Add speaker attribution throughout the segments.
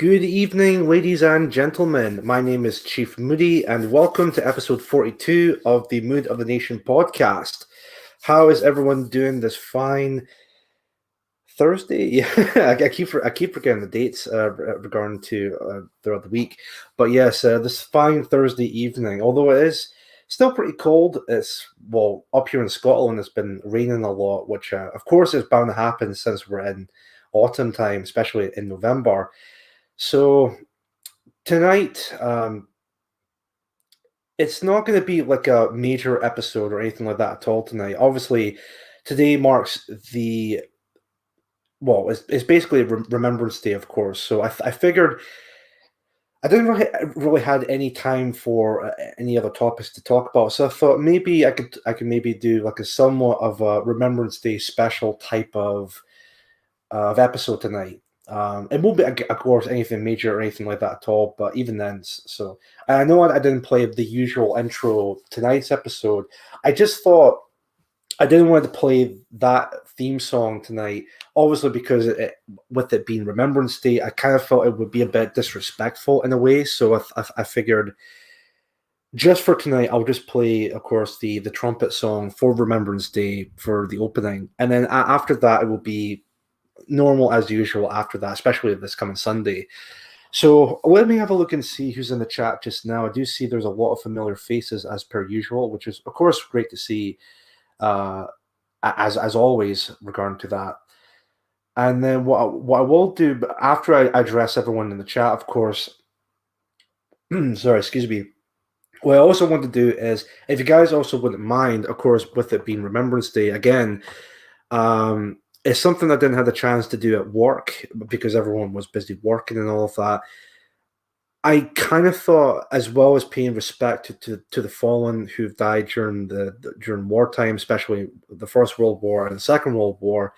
Speaker 1: Good evening, ladies and gentlemen. My name is Chief Moody, and welcome to episode 42 of the Mood of the Nation podcast. How is everyone doing this fine Thursday? Yeah, I keep forgetting the dates regarding to throughout the week, but yes, this fine Thursday evening. Although it is still pretty cold, it's up here in Scotland. It's been raining a lot, which of course is bound to happen since we're in autumn time, especially in November. So tonight, it's not going to be like a major episode or anything like that at all tonight. Obviously, today marks it's basically Remembrance Day, of course. So I figured I didn't really had any time for any other topics to talk about. So I thought maybe I could maybe do like a somewhat of a Remembrance Day special type of episode tonight. It won't be, of course, anything major or anything like that at all, but even then, so I know I didn't play the usual intro tonight's episode. I just thought I didn't want to play that theme song tonight, obviously because with it being Remembrance Day, I kind of felt it would be a bit disrespectful in a way. So I figured just for tonight, I'll just play, of course, the trumpet song for Remembrance Day for the opening, and then after that, it will be normal as usual after that, especially this coming Sunday. So let me have a look and see who's in the chat just now. I do see there's a lot of familiar faces as per usual, which is of course great to see, uh, as always regarding to that. And then what I will do after I address everyone in the chat, of course. Sorry, excuse me. What I also want to do is, if you guys also wouldn't mind, of course, with it being Remembrance Day again, it's something I didn't have the chance to do at work because everyone was busy working and all of that. I kind of thought, as well as paying respect to the fallen who've died during wartime, especially the First World War and the Second World War,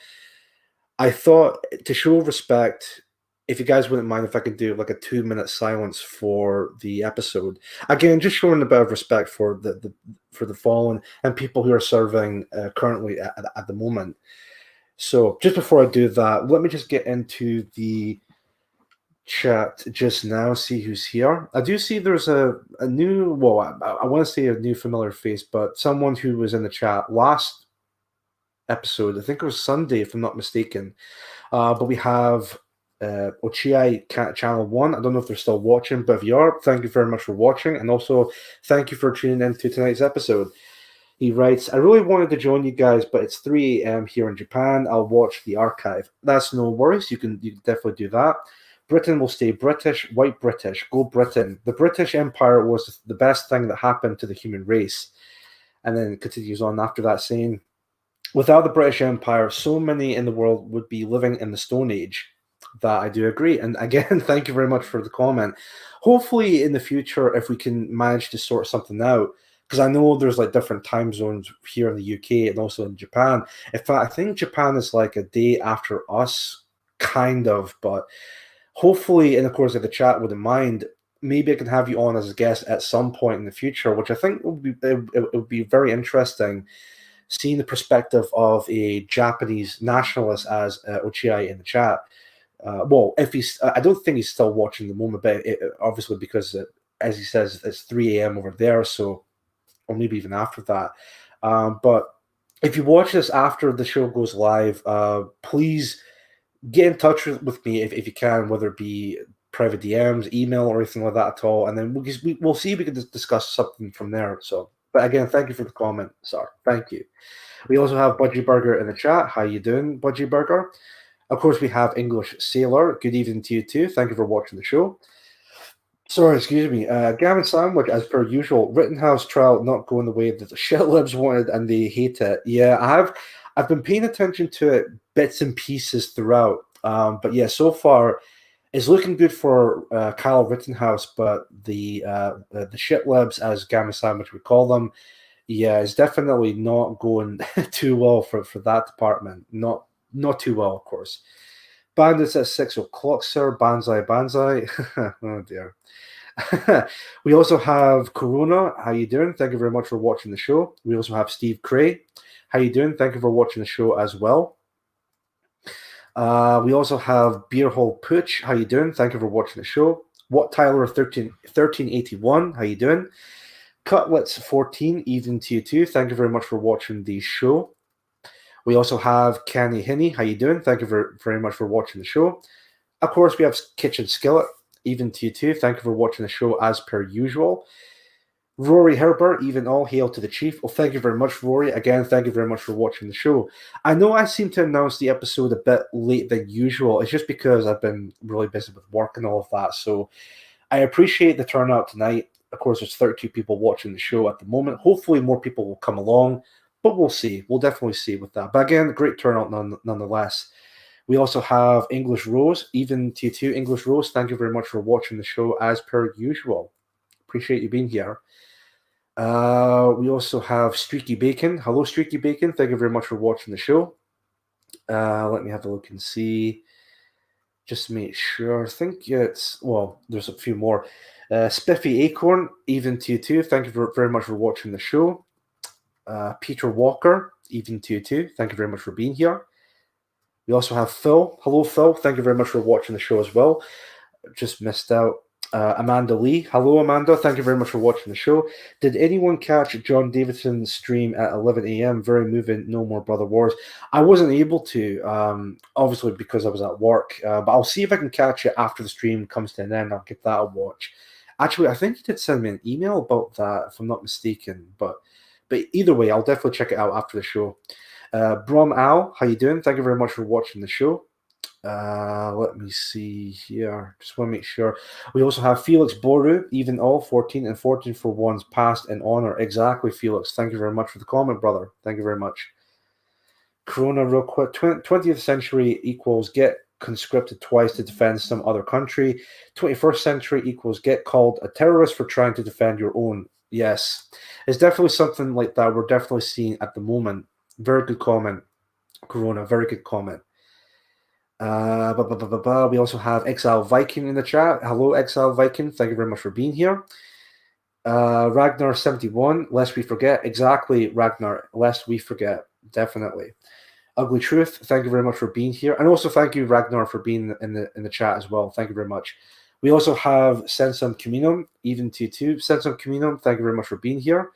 Speaker 1: I thought to show respect, if you guys wouldn't mind if I could do like a 2 minute silence for the episode. Again, just showing a bit of respect for the fallen and people who are serving currently at the moment. So just before I do that, let me just get into the chat just now, see who's here. I do see there's a new, I want to say a new familiar face, but someone who was in the chat last episode, I think it was Sunday, if I'm not mistaken. But we have Ochiai Channel 1. I don't know if they're still watching, but if you are, thank you very much for watching. And also, thank you for tuning in to tonight's episode. He writes, I really wanted to join you guys, but it's 3 a.m. here in Japan. I'll watch the archive. That's no worries. You can definitely do that. Britain will stay British, white British. Go Britain. The British Empire was the best thing that happened to the human race. And then continues on after that saying, without the British Empire, so many in the world would be living in the Stone Age. That I do agree. And again, thank you very much for the comment. Hopefully in the future, if we can manage to sort something out, because I know there's like different time zones here in the UK and also in Japan. In fact, I think Japan is like a day after us, kind of, but hopefully, and of course, if the chat wouldn't mind, maybe I can have you on as a guest at some point in the future, which I think would be very interesting, seeing the perspective of a Japanese nationalist as Ochiai in the chat. If I don't think he's still watching the moment, but obviously because, as he says, it's 3 a.m. over there, so, or maybe even after that. But if you watch this after the show goes live, please get in touch with me if you can, whether it be private DMs, email, or anything like that at all, and then we'll see if we can discuss something from there. So, but again, thank you for the comment, sir. Thank you. We also have Budgie Burger in the chat. How you doing, Budgie Burger? Of course, we have English Sailor. Good evening to you too. Thank you for watching the show. Sorry, excuse me. Gavin Sandwich, as per usual, Rittenhouse trial not going the way that the shitlibs wanted, and they hate it. Yeah, I've been paying attention to it bits and pieces throughout. But yeah, so far it's looking good for Kyle Rittenhouse, but the shitlibs, as Gavin Sandwich would call them, yeah, it's definitely not going too well for that department. Not too well, of course. Bandits at 6 o'clock, sir. Banzai, banzai. Oh dear. We also have Corona. How you doing? Thank you very much for watching the show. We also have Steve Cray. How you doing? Thank you for watching the show as well. We also have Beerhole Pooch. How you doing? Thank you for watching the show. What Tyler 1381. How you doing? Cutlets 14. Even to you too. Thank you very much for watching the show. We also have Kenny Hinney. How you doing? Thank you very much for watching the show. Of course, we have Kitchen Skillet. Even to you too. Thank you for watching the show as per usual. Rory Herbert, even all hail to the chief. Well, thank you very much, Rory. Again, thank you very much for watching the show. I know I seem to announce the episode a bit late than usual. It's just because I've been really busy with work and all of that. So I appreciate the turnout tonight. Of course, there's 32 people watching the show at the moment. Hopefully, more people will come along, but we'll see. We'll definitely see with that. But again, great turnout nonetheless. We also have English Rose, even to you too, English Rose. Thank you very much for watching the show as per usual. Appreciate you being here. We also have Streaky Bacon. Hello, Streaky Bacon. Thank you very much for watching the show. Let me have a look and see. Just to make sure. I think there's a few more. Spiffy Acorn, even to you too. Thank you very much for watching the show. Peter Walker, even to you too. Thank you very much for being here. We also have Phil. Hello, Phil. Thank you very much for watching the show as well. Just missed out. Amanda Lee. Hello, Amanda. Thank you very much for watching the show. Did anyone catch John Davidson's stream at 11 a.m.? Very moving. No More Brother Wars. I wasn't able to, obviously because I was at work. But I'll see if I can catch it after the stream comes to an end. I'll give that a watch. Actually, I think he did send me an email about that, if I'm not mistaken. But either way, I'll definitely check it out after the show. Brom Al, how you doing? Thank you very much for watching the show. Let me see here. Just want to make sure. We also have Felix Boru, even all 14 and 14 for ones past in honor. Exactly, Felix. Thank you very much for the comment, brother. Thank you very much. Corona, real quick. 20th century equals get conscripted twice to defend some other country. 21st century equals get called a terrorist for trying to defend your own. Yes, it's definitely something like that we're definitely seeing at the moment. Very good comment, Corona. Very good comment. We also have Exile Viking in the chat. Hello, Exile Viking. Thank you very much for being here. Ragnar71, lest we forget. Exactly, Ragnar, lest we forget. Definitely. Ugly Truth, thank you very much for being here. And also thank you, Ragnar, for being in the chat as well. Thank you very much. We also have Sensum Communum, even to two. Sensum Communum, thank you very much for being here.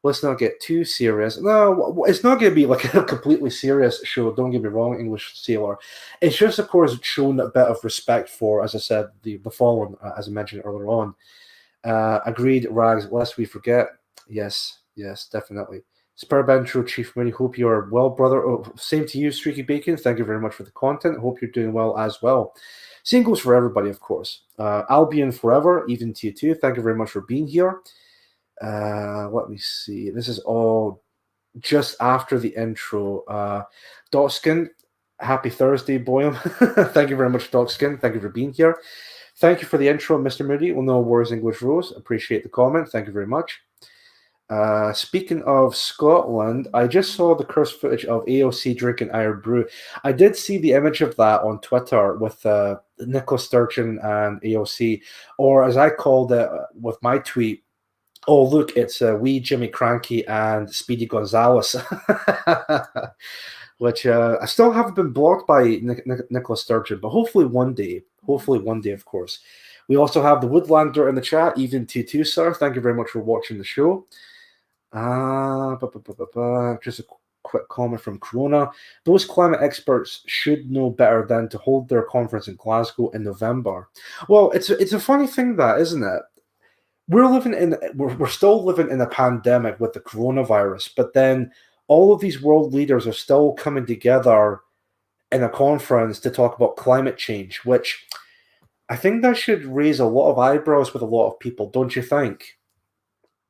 Speaker 1: Let's not get too serious. No, it's not going to be like a completely serious show. Don't get me wrong, English Sailor. It's just, of course, shown a bit of respect for, as I said, the fallen, as I mentioned earlier on. Agreed, Rags, lest we forget. Yes, definitely. Spurban Chief Mooney, hope you are well, brother. Oh, same to you, Streaky Bacon. Thank you very much for the content. Hope you're doing well as well. Same goes for everybody, of course. Albion Forever, even to you too. Thank you very much for being here. Let me see. This is all just after the intro. Dotskin, happy Thursday, Boyum. Thank you very much, Dotskin. Thank you for being here. Thank you for the intro, Mr. Moody. Well, no worries, English Rose. Appreciate the comment. Thank you very much. Speaking of Scotland, I just saw the cursed footage of AOC drinking Iron Brew. I did see the image of that on Twitter with Nicola Sturgeon and AOC, or as I called it with my tweet, oh, look, it's wee Jimmy Cranky and Speedy Gonzalez, which I still haven't been blocked by Nicola Sturgeon, but hopefully one day, of course. We also have the Woodlander in the chat, even T2, sir. Thank you very much for watching the show. Just a quick comment from Corona. Those climate experts should know better than to hold their conference in Glasgow in November. Well, it's a funny thing, that, isn't it? We're still living in a pandemic with the coronavirus, but then all of these world leaders are still coming together in a conference to talk about climate change, which I think that should raise a lot of eyebrows with a lot of people, don't you think?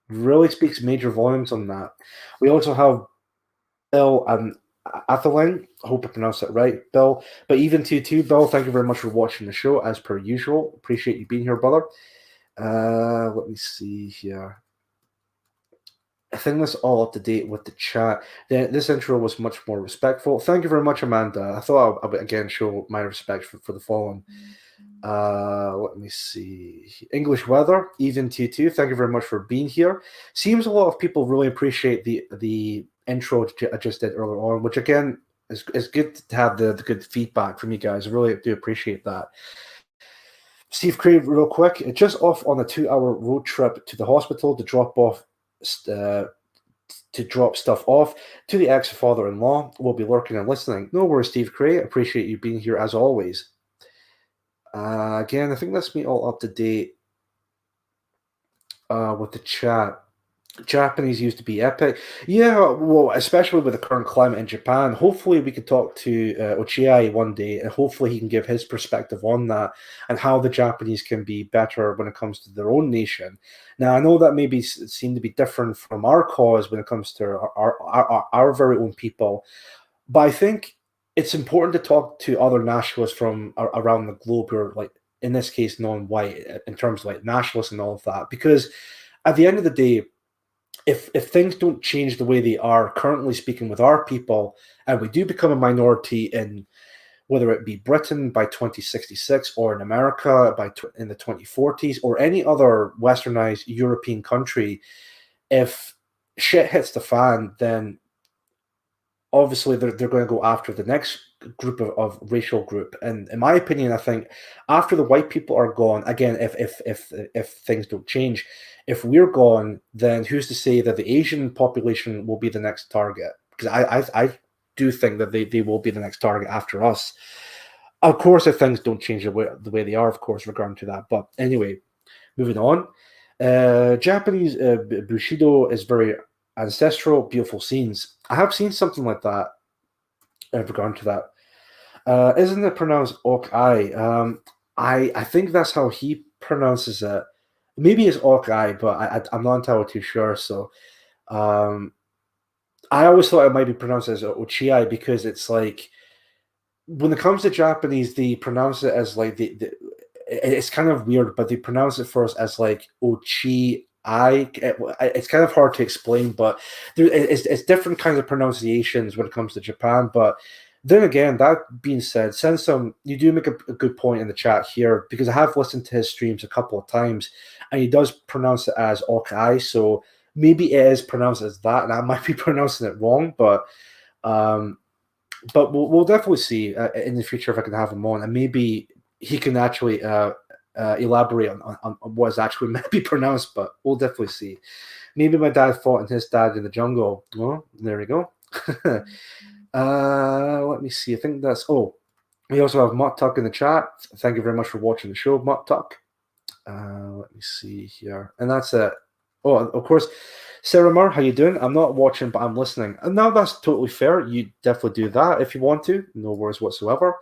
Speaker 1: Really speaks major volumes on that. We also have Bill and Atheling. I hope I pronounced that right, Bill. But even to you too, Bill, thank you very much for watching the show as per usual. Appreciate you being here, brother. Let me see here. I think that's all up to date with the chat. This intro was much more respectful. Thank you very much, Amanda. I thought I would again show my respect for the fallen. Let me see. English Weather, even to you too. Thank you very much for being here. Seems a lot of people really appreciate the intro I just did earlier on, which again, it's good to have the good feedback from you guys. I really do appreciate that. Steve Crave, real quick, just off on a 2 hour road trip to the hospital uh, to drop stuff off to the ex father in law. Will be lurking and listening. No worries, Steve Cray. Appreciate you being here as always. Again, I think that's me all up to date with the chat. Japanese used to be epic. Yeah, well, especially with the current climate in Japan. Hopefully, we could talk to Ochiai one day, and hopefully, he can give his perspective on that and how the Japanese can be better when it comes to their own nation. Now, I know that maybe seem to be different from our cause when it comes to our very own people, but I think it's important to talk to other nationalists from around the globe who are, like, in this case, non-white, in terms of like nationalists and all of that, because at the end of the day, if things don't change the way they are currently speaking with our people, and we do become a minority in whether it be Britain by 2066 or in America in the 2040s or any other westernized European country, if shit hits the fan, then obviously they're going to go after the next group of racial group. And in my opinion, I think after the white people are gone, again, if things don't change, if we're gone, then who's to say that the Asian population will be the next target? Because I do think that they will be the next target after us. Of course, if things don't change the way they are, of course, regarding to that. But anyway, moving on. Japanese Bushido is very ancestral, beautiful scenes. I have seen something like that regarding to that. Isn't it pronounced Ok Ai? I think that's how he pronounces it. Maybe it's Ok Ai, but I'm not entirely too sure. So um, I always thought it might be pronounced as Ochiai because it's like when it comes to Japanese, they pronounce it as like it's kind of weird, but they pronounce it first as like Ochi. It's kind of hard to explain, but it's different kinds of pronunciations when it comes to Japan. But then again, that being said, you do make a good point in the chat here because I have listened to his streams a couple of times, and he does pronounce it as Okai. So maybe it is pronounced as that, and I might be pronouncing it wrong, um, but we'll definitely see in the future if I can have him on, and maybe he can actually elaborate on what is actually meant to be pronounced. But we'll definitely see. Maybe my dad fought and his dad in the jungle. Well, there we go. Let me see. I think that's. Oh, we also have Mutt Tuck in the chat. Thank you very much for watching the show, Mutt Tuck. Let me see here, and that's it. Oh, of course, Sarah Moore, how you doing? I'm not watching, but I'm listening. And now that's totally fair. You definitely do that if you want to. No worries whatsoever.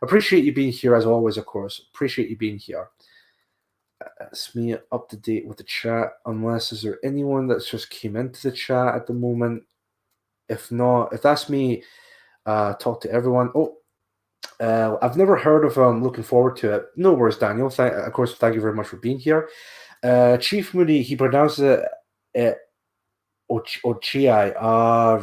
Speaker 1: Appreciate you being here as always, of course. Appreciate you being here. That's me up to date with the chat. Unless is there anyone that's just came into the chat at the moment? If not, if that's me, talk to everyone. Oh, I've never heard of him. Looking forward to it. No worries, Daniel. Of course, thank you very much for being here. Chief Moody, he pronounces it Ochiai.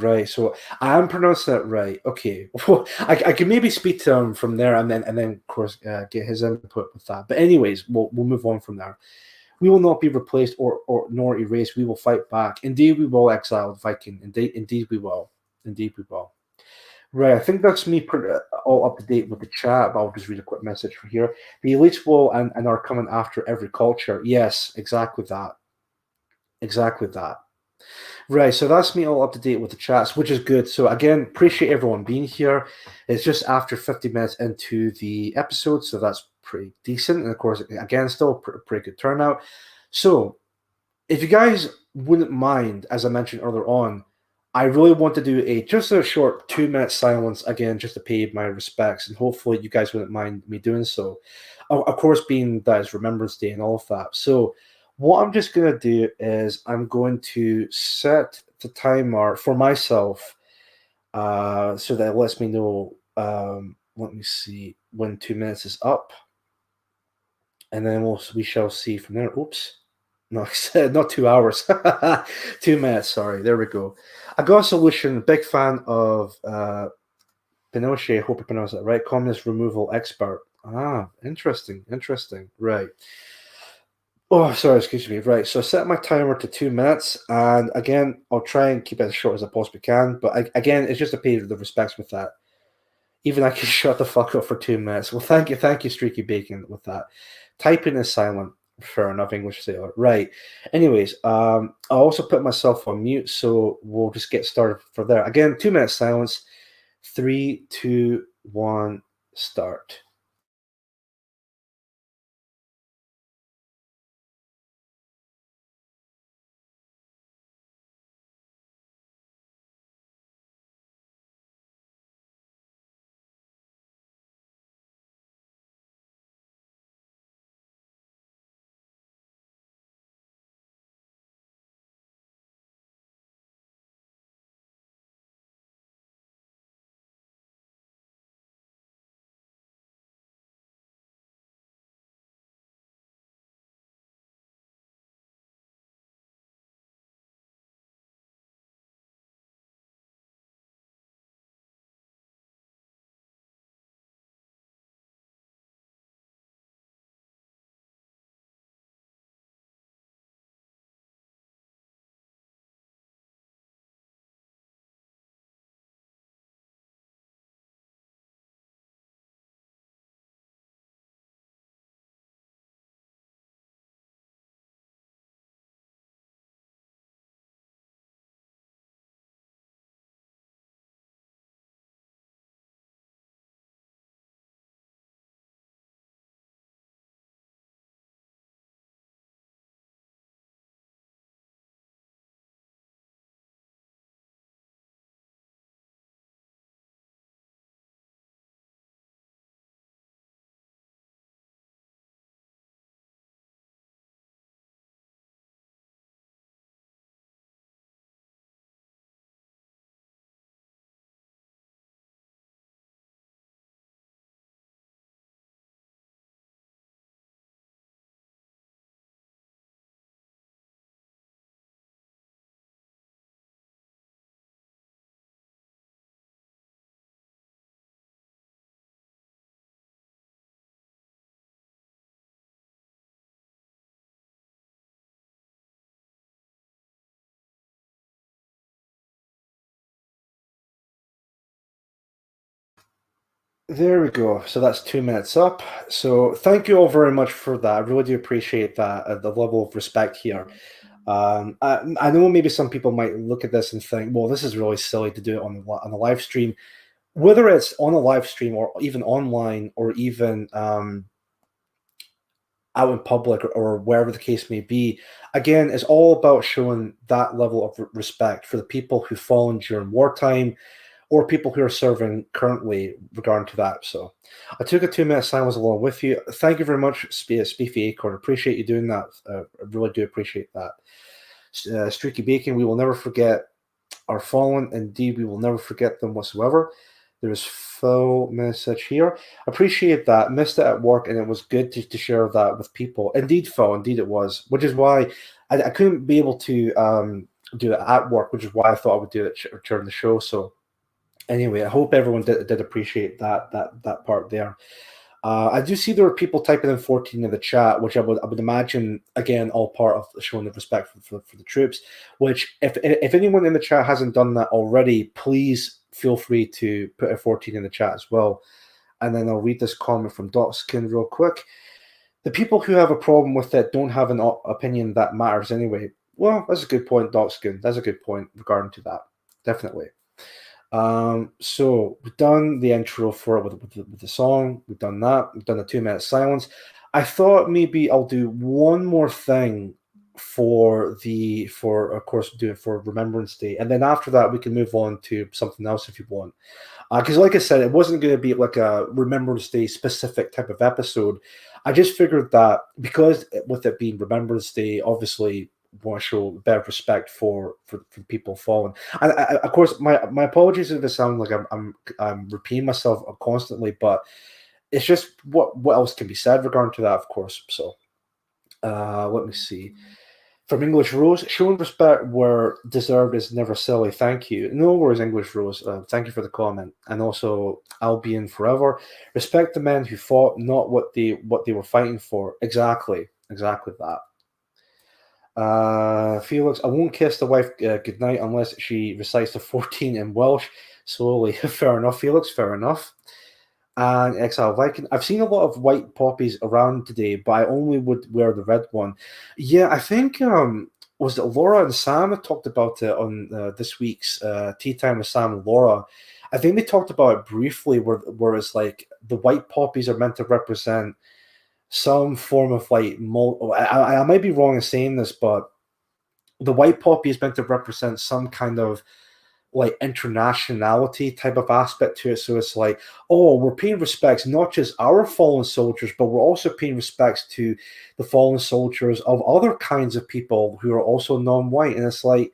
Speaker 1: Right. So I am pronouncing it right. Okay. Well, I can maybe speak to him from there, and then of course get his input with that. But anyways, we'll move on from there. We will not be replaced or nor erased. We will fight back. Indeed, we will, exiled Viking. Indeed, we will. Indeed, we will. Right, I think that's me all up to date with the chat, but I'll just read a quick message from here. The elites will and are coming after every culture. Yes, exactly that. Exactly that. Right, so that's me all up to date with the chats, which is good. So again, appreciate everyone being here. It's just after 50 minutes into the episode, so that's pretty decent. And of course, again, still pretty good turnout. So if you guys wouldn't mind, as I mentioned earlier on, I really want to do just a short 2 minute silence again, just to pay my respects, and hopefully you guys wouldn't mind me doing so. Of course, being that it's Remembrance Day and all of that. So what I'm just going to do is I'm going to set the timer for myself so that it lets me know, let me see, when 2 minutes is up. And then we shall see from there. Oops. No, not 2 hours. 2 minutes, sorry. There we go. I got a solution. Big fan of Pinochet. Hope I pronounced that right. Communist removal expert. Interesting. Right. Oh, sorry, excuse me. Right, so I set my timer to 2 minutes, and again, I'll try and keep it as short as I possibly can. But again, it's just to pay the respects with that. Even I can shut the fuck up for 2 minutes. Well, thank you, Streaky Bacon, with that. Typing is silent. Fair enough, English sailor. Right. Anyways, I also put myself on mute, so we'll just get started for there. Again, 2 minutes silence. Three, two, one, start. There we go. So that's 2 minutes up. So thank you all very much for that. I really do appreciate that, the level of respect here. I know maybe some people might look at this and think, well, this is really silly to do it on a live stream. Whether it's on a live stream or even online or even out in public or wherever the case may be, again, it's all about showing that level of respect for the people who've fallen during wartime or people who are serving currently regarding to that. So I took a 2 minute silence along with you. Thank you very much, Spiffy Acorn. Appreciate you doing that. I really do appreciate that. Streaky Bacon, we will never forget our fallen. Indeed, we will never forget them whatsoever. There's full message here. Appreciate that. Missed it at work, and it was good to share that with people. Indeed, Phil, indeed it was, which is why I couldn't be able to do it at work, which is why I thought I would do it during the show. So anyway, I hope everyone did appreciate that part there. I do see there are people typing in 14 in the chat, which I would imagine again all part of showing the respect for the troops. Which if anyone in the chat hasn't done that already, please feel free to put a 14 in the chat as well. And then I'll read this comment from Dotskin real quick. The people who have a problem with it don't have an opinion that matters anyway. Well, that's a good point, Dotskin. That's a good point regarding to that. Definitely. So we've done the intro for it with the song. We've done that. We've done the 2 minute silence. I thought maybe I'll do one more thing for of course do it for Remembrance Day, and then after that we can move on to something else if you want. Because like I said, it wasn't going to be like a Remembrance Day specific type of episode. I just figured that because with it being Remembrance Day, obviously want to show a bit of respect for people fallen. And of course, my apologies if it sounds like I'm repeating myself constantly, but it's just what else can be said regarding to that, of course. So let me see. From English Rose, showing respect where deserved is never silly. Thank you. No worries, English Rose. Thank you for the comment. And also, Albion forever. Respect the men who fought, not what they were fighting for. Exactly that. Felix, I won't kiss the wife goodnight unless she recites the 14 in Welsh slowly. Fair enough, Felix, fair enough. And Exile Viking. I've seen a lot of white poppies around today, but I only would wear the red one. Yeah, I think was it Laura and Sam that talked about it on this week's Tea Time with Sam and Laura. I think they talked about it briefly, where it's like the white poppies are meant to represent some form of like I might be wrong in saying this, but the white poppy is meant to represent some kind of like internationality type of aspect to it. So it's like, oh, we're paying respects not just our fallen soldiers, but we're also paying respects to the fallen soldiers of other kinds of people who are also non-white. And it's like,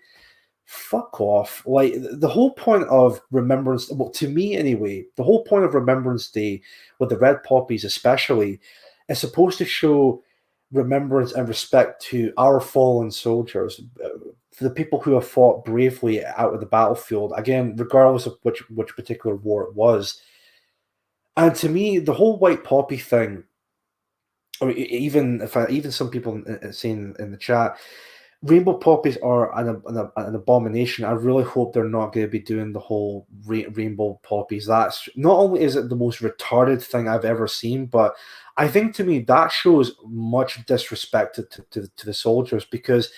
Speaker 1: fuck off. Like the whole point of Remembrance, well, to me anyway, the whole point of Remembrance Day with the red poppies especially is supposed to show remembrance and respect to our fallen soldiers, the people who have fought bravely out of the battlefield, again, regardless of which particular war it was. And to me, the whole white poppy thing, or even if even some people saying in the chat, rainbow poppies are an abomination. I really hope they're not going to be doing the whole rainbow poppies. That's not only is it the most retarded thing I've ever seen, but I think to me that shows much disrespect to the soldiers, because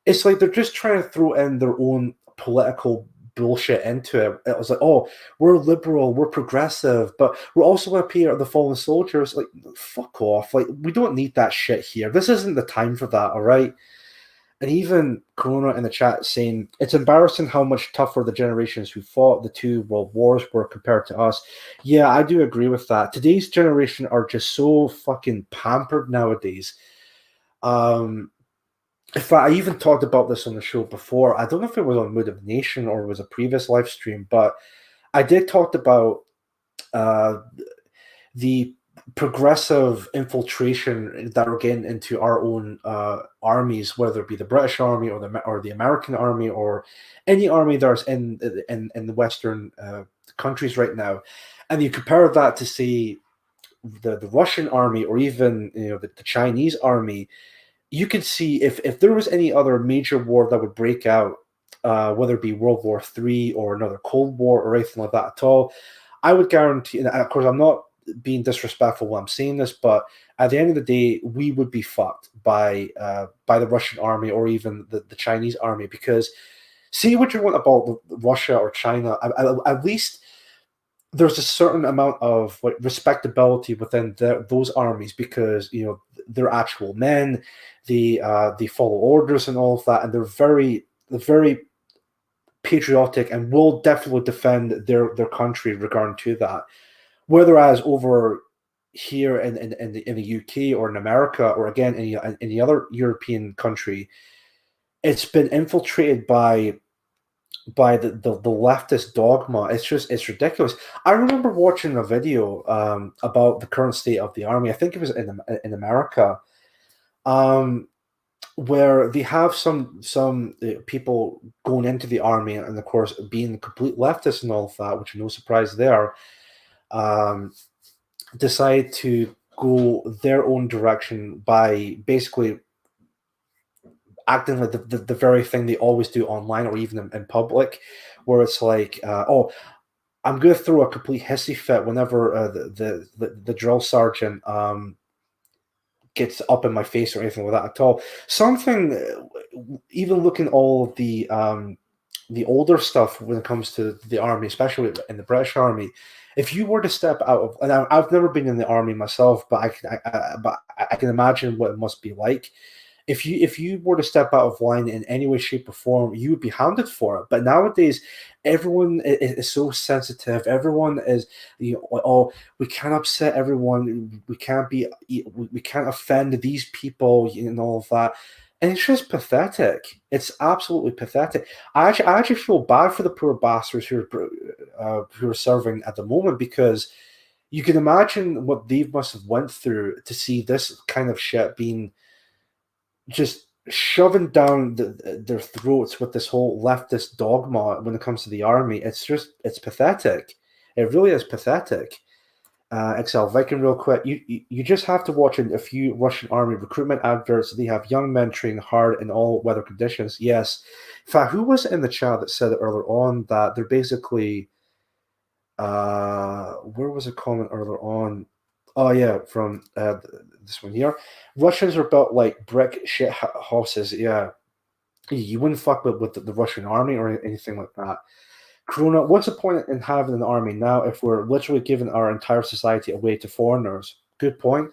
Speaker 1: it's like they're just trying to throw in their own political bullshit into it. It was like, oh, we're liberal, we're progressive, but we're also going to pay the fallen soldiers. Like, fuck off. Like, we don't need that shit here. This isn't the time for that, all right? And even Corona in the chat saying it's embarrassing how much tougher the generations who fought the two world wars were compared to us. Yeah, I do agree with that. Today's generation are just so fucking pampered nowadays. In fact, I even talked about this on the show before. I don't know if it was on Mood of Nation or it was a previous live stream, but I did talk about uh, the progressive infiltration that are getting into our own armies, whether it be the British Army or the American Army or any army that's in the Western countries right now, and you compare that to say the Russian army or even the Chinese army. You could see if there was any other major war that would break out, whether it be World War III or another Cold War or anything like that at all, I would guarantee, and of course, I'm not being disrespectful when I'm saying this, but at the end of the day, we would be fucked by the Russian army or even the Chinese army, because see what you want about Russia or China, at least there's a certain amount of like respectability within those armies, because they're actual men, they follow orders and all of that, and they're very patriotic and will definitely defend their country regarding to that. Whereas over here in the UK or in America or again any other European country, it's been infiltrated by the leftist dogma. It's ridiculous. I remember watching a video about the current state of the army. I think it was in America, um, where they have some people going into the army, and of course being complete leftists and all of that, which no surprise there, um, decide to go their own direction by basically acting like the very thing they always do online or even in public, where it's like, oh, I'm going to throw a complete hissy fit whenever the drill sergeant gets up in my face or anything like that at all. Something, even looking all of the older stuff when it comes to the army, especially in the British Army, if you were to step out of, and I've never been in the army myself, but I can imagine what it must be like. If you were to step out of line in any way, shape, or form, you would be hounded for it. But nowadays, everyone is so sensitive. Everyone is, oh, we can't upset everyone. We can't offend these people, and all of that. And it's just pathetic. It's absolutely pathetic. I actually feel bad for the poor bastards who are serving at the moment, because you can imagine what they must have went through to see this kind of shit being just shoving down their throats with this whole leftist dogma when it comes to the army. It's pathetic. It really is pathetic. XL Viking, real quick. You just have to watch a few Russian army recruitment adverts. They have young men training hard in all weather conditions. Yes. In fact, who was it in the chat that said it earlier on that they're basically where was a comment earlier on? Oh yeah, from this one here. Russians are built like brick shit houses. Yeah, you wouldn't fuck with the Russian army or anything like that. Corona, what's the point in having an army now if we're literally giving our entire society away to foreigners? Good point.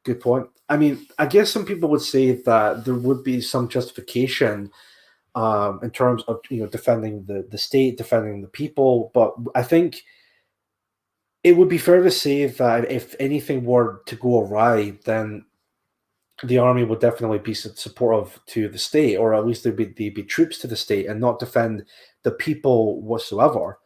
Speaker 1: Good point. I mean, I guess some people would say that there would be some justification in terms of defending the state, defending the people, but I think it would be fair to say that if anything were to go awry, then the army would definitely be supportive to the state, or at least there'd be troops to the state and not defend the people whatsoever.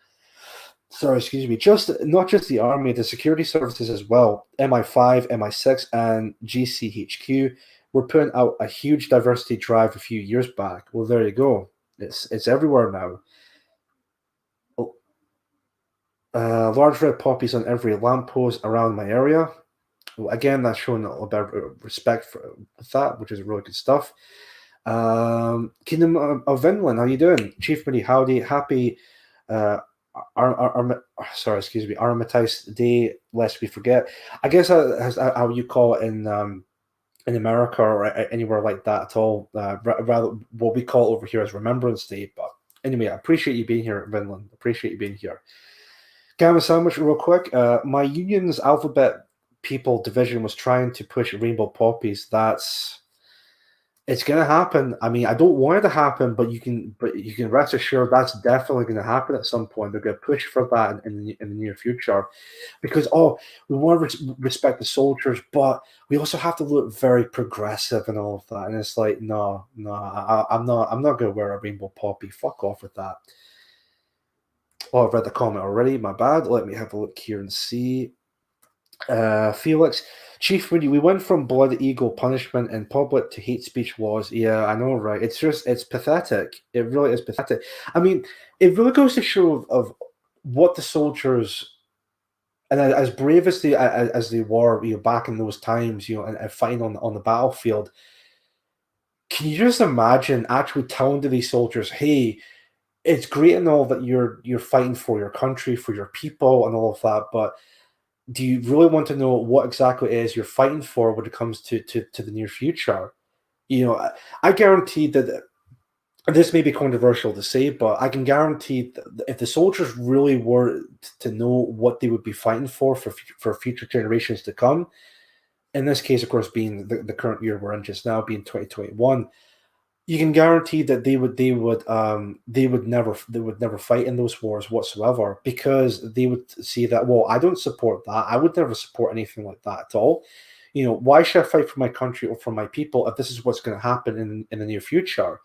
Speaker 1: Sorry, excuse me. Just not just the army, the security services as well. MI5, MI6, and GCHQ were putting out a huge diversity drive a few years back. Well, there you go. It's everywhere now. Large red poppies on every lamppost around my area. Well, again, that's showing a little bit of respect for with that, which is really good stuff. Kingdom of Vinland, how you doing? Chief Moody, howdy, happy sorry, excuse me, Armistice Day, lest we forget. I guess that's how you call it in America or anywhere like that at all. Rather, what we call over here as Remembrance Day. But anyway, I appreciate you being here, Vinland. Appreciate you being here. Gamma Sandwich, real quick. My union's alphabet people division was trying to push rainbow poppies. It's gonna happen. I mean, I don't want it to happen, but you can rest assured that's definitely gonna happen at some point. They're gonna push for that in the near future, because we want to respect the soldiers, but we also have to look very progressive and all of that. And it's like, no, no, I'm not gonna wear a rainbow poppy. Fuck off with that. Oh, I've read the comment already. My bad. Let me have a look here and see. Felix, Chief Moody, we went from blood eagle punishment in public to hate speech laws. Yeah, I know, right? It's pathetic. It really is pathetic. I mean, it really goes to show of what the soldiers, and as brave as they were, back in those times, and fighting on the battlefield. Can you just imagine actually telling to these soldiers, "Hey, it's great and all that you're fighting for your country, for your people, and all of that, but do you really want to know what exactly it is you're fighting for when it comes to the near future?" I guarantee that this may be controversial to say, but I can guarantee that if the soldiers really were to know what they would be fighting for future generations to come, in this case, of course, being the current year we're in just now, being 2021, you can guarantee that they would never fight in those wars whatsoever, because they would see that, well, I don't support that. I would never support anything like that at all. Why should I fight for my country or for my people if this is what's going to happen in the near future?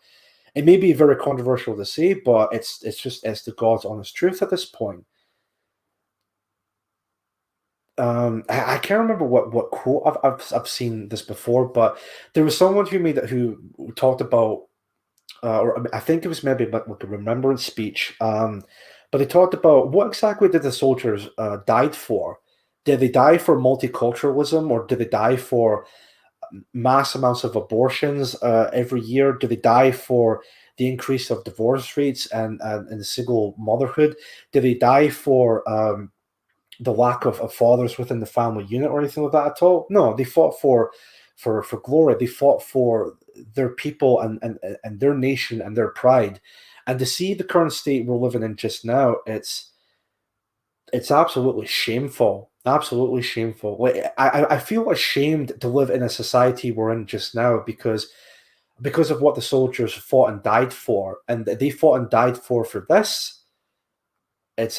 Speaker 1: It may be very controversial to say, but it's the God's honest truth at this point. I can't remember what quote I've seen this before, but there was someone who talked about, or I think it was maybe about like a remembrance speech. But they talked about what exactly did the soldiers died for? Did they die for multiculturalism, or did they die for mass amounts of abortions every year? Did they die for the increase of divorce rates and single motherhood? Did they die for the lack of fathers within the family unit or anything like that at all? No, they fought for glory. They fought for their people and their nation and their pride. And to see the current state we're living in just now, it's absolutely shameful. Absolutely shameful. Like I feel ashamed to live in a society we're in just now, because of what the soldiers fought and died for, and they fought and died for this. It's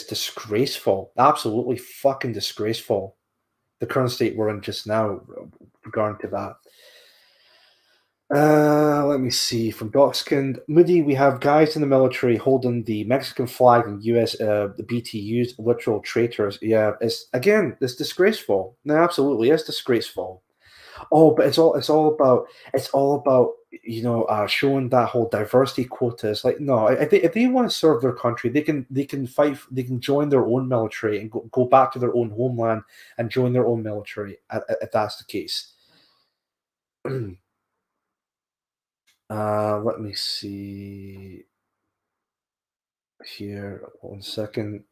Speaker 1: disgraceful. Absolutely fucking disgraceful. The current state we're in just now regarding to that. Let me see. From Doxkind, Moody, we have guys in the military holding the Mexican flag and US the BTUs, literal traitors. Yeah, it's disgraceful. No, absolutely, it's disgraceful. Oh, but it's all about showing that whole diversity quota. It's like no, if they want to serve their country, they can fight. They can join their own military and go back to their own homeland and join their own military if that's the case. Let me see here. 1 second.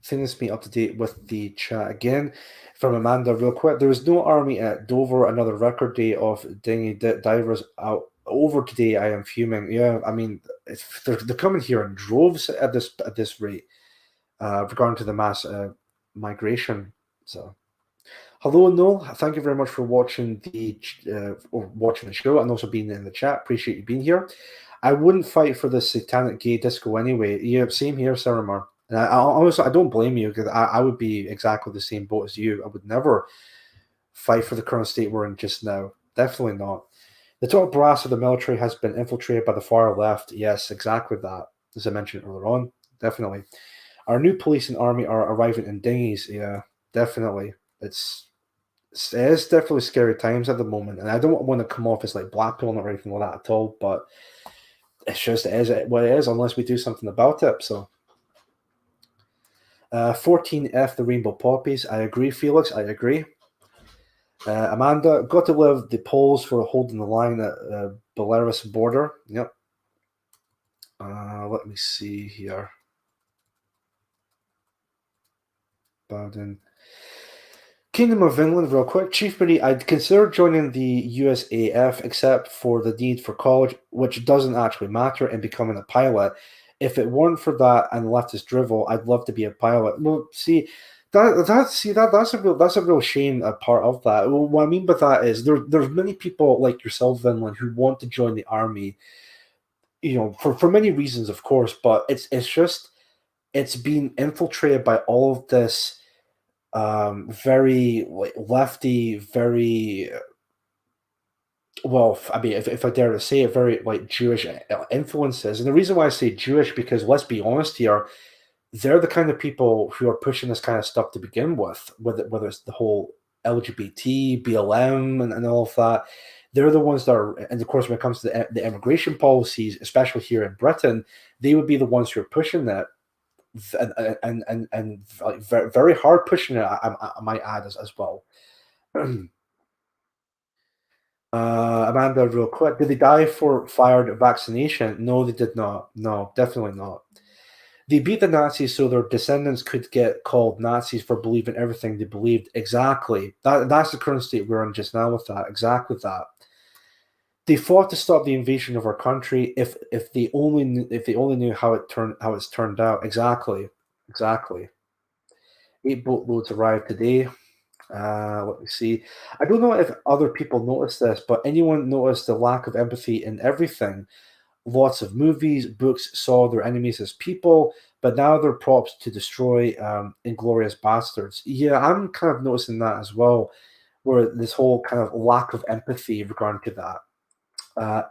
Speaker 1: Things me up to date with the chat again from Amanda, real quick. There was no army at Dover. Another record day of dinghy divers out over today. I am fuming. Yeah, I mean, they're coming here in droves at this rate. Regarding to the mass migration. So, hello, Noel. Thank you very much for watching the show and also being in the chat. Appreciate you being here. I wouldn't fight for the satanic gay disco anyway. Yeah, same here, Saramar. And I honestly, I don't blame you because I would be exactly the same boat as you. I would never fight for the current state we're in just now. Definitely not. The top brass of the military has been infiltrated by the far left. Yes, exactly that. As I mentioned earlier on, definitely. Our new police and army are arriving in dinghies. Yeah, definitely. It's definitely scary times at the moment, and I don't want to come off as like blackpilling or anything like that at all. But it's just it is what it is unless we do something about it. So, 14F the Rainbow Poppies. I agree, Felix. I agree. Amanda, got to live the Poles for holding the line at Belarus border. Yep. Let me see here. Bowden. Kingdom of England, real quick. Chief Brady, I'd consider joining the USAF except for the need for college, which doesn't actually matter, and becoming a pilot. If it weren't for that and leftist drivel, I'd love to be a pilot. Well, see, that's a real shame. A part of that. Well, what I mean by that is there's many people like yourself, Vinland, who want to join the army. For many reasons, of course, but it's just it's being infiltrated by all of this very like lefty, very well. I mean, if I dare to say it, very like Jewish influences. And the reason why I say Jewish because let's be honest here, they're the kind of people who are pushing this kind of stuff to begin with. Whether it's the whole LGBT, BLM, and all of that. They're the ones that are, and of course, when it comes to the immigration policies, especially here in Britain, they would be the ones who are pushing that and like very, very hard pushing it. I might add as well. Amanda, real quick, did they die for fired vaccination? No, they did not. No, definitely not. They beat the Nazis so their descendants could get called Nazis for believing everything they believed. Exactly. That's the current state we're in just now with that. Exactly that. They fought to stop the invasion of our country. If they only knew how it's turned out. Exactly. Exactly. 8 boatloads arrived today. Let me see. I don't know if other people noticed this, but anyone noticed the lack of empathy in everything? Lots of movies, books saw their enemies as people, but now they're props to destroy inglorious bastards. Yeah, I'm kind of noticing that as well, where this whole kind of lack of empathy regarding to that.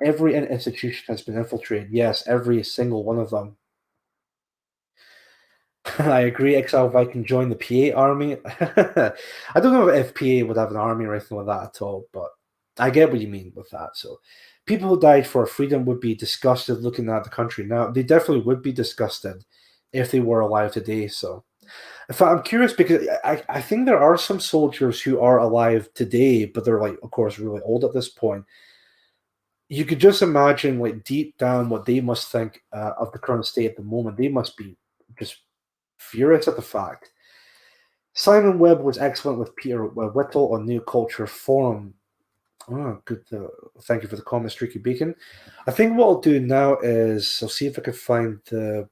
Speaker 1: Every institution has been infiltrated. Yes, every single one of them. I agree. Exile Viking join the PA army. I don't know if PA would have an army or anything like that at all, but I get what you mean with that. So, people who died for freedom would be disgusted looking at the country now. They definitely would be disgusted if they were alive today. So, in fact, I'm curious because I think there are some soldiers who are alive today, but they're like, of course, really old at this point. You could just imagine, like deep down, what they must think of the current state at the moment. They must be just furious at the fact. Simon Webb was excellent with Peter Whittle on New Culture Forum. Oh, good. Thank you for the comment, Streaky Beacon. I think what I'll do now is I'll see if I can find the.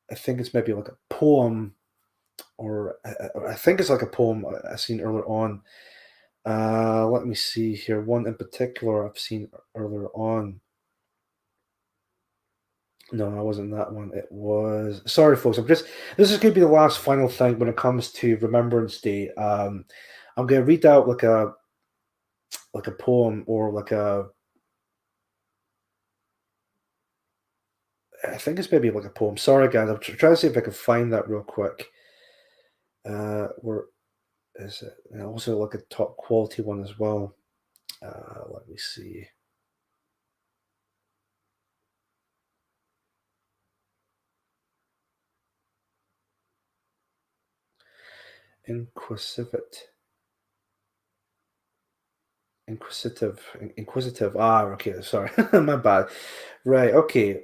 Speaker 1: I think it's maybe like a poem, or I think it's like a poem I seen earlier on. Let me see here. One in particular I've seen earlier on. No, it wasn't that one. It was. Sorry, folks. This is going to be the last final thing when it comes to Remembrance Day. I'm going to read out like a poem or like a. I think it's maybe like a poem. Sorry, guys. I'm trying to see if I can find that real quick. Where Is it? And also like a top quality one as well. Let me see. Inquisitive. Inquisitive. Ah, okay, sorry. My bad. Right, okay.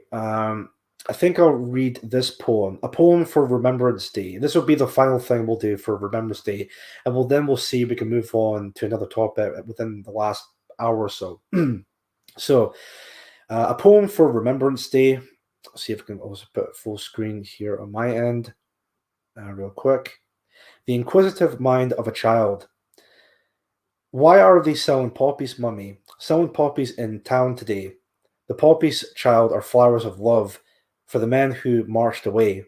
Speaker 1: I think I'll read this poem, a poem for Remembrance Day. This will be the final thing we'll do for Remembrance Day, and we'll see if we can move on to another topic within the last hour or so. So, a poem for Remembrance Day. I'll see if I can also put full screen here on my end, real quick. The inquisitive mind of a child. Why are they selling poppies, mummy? Selling poppies in town today. The poppies, child, are flowers of love for the men who marched away.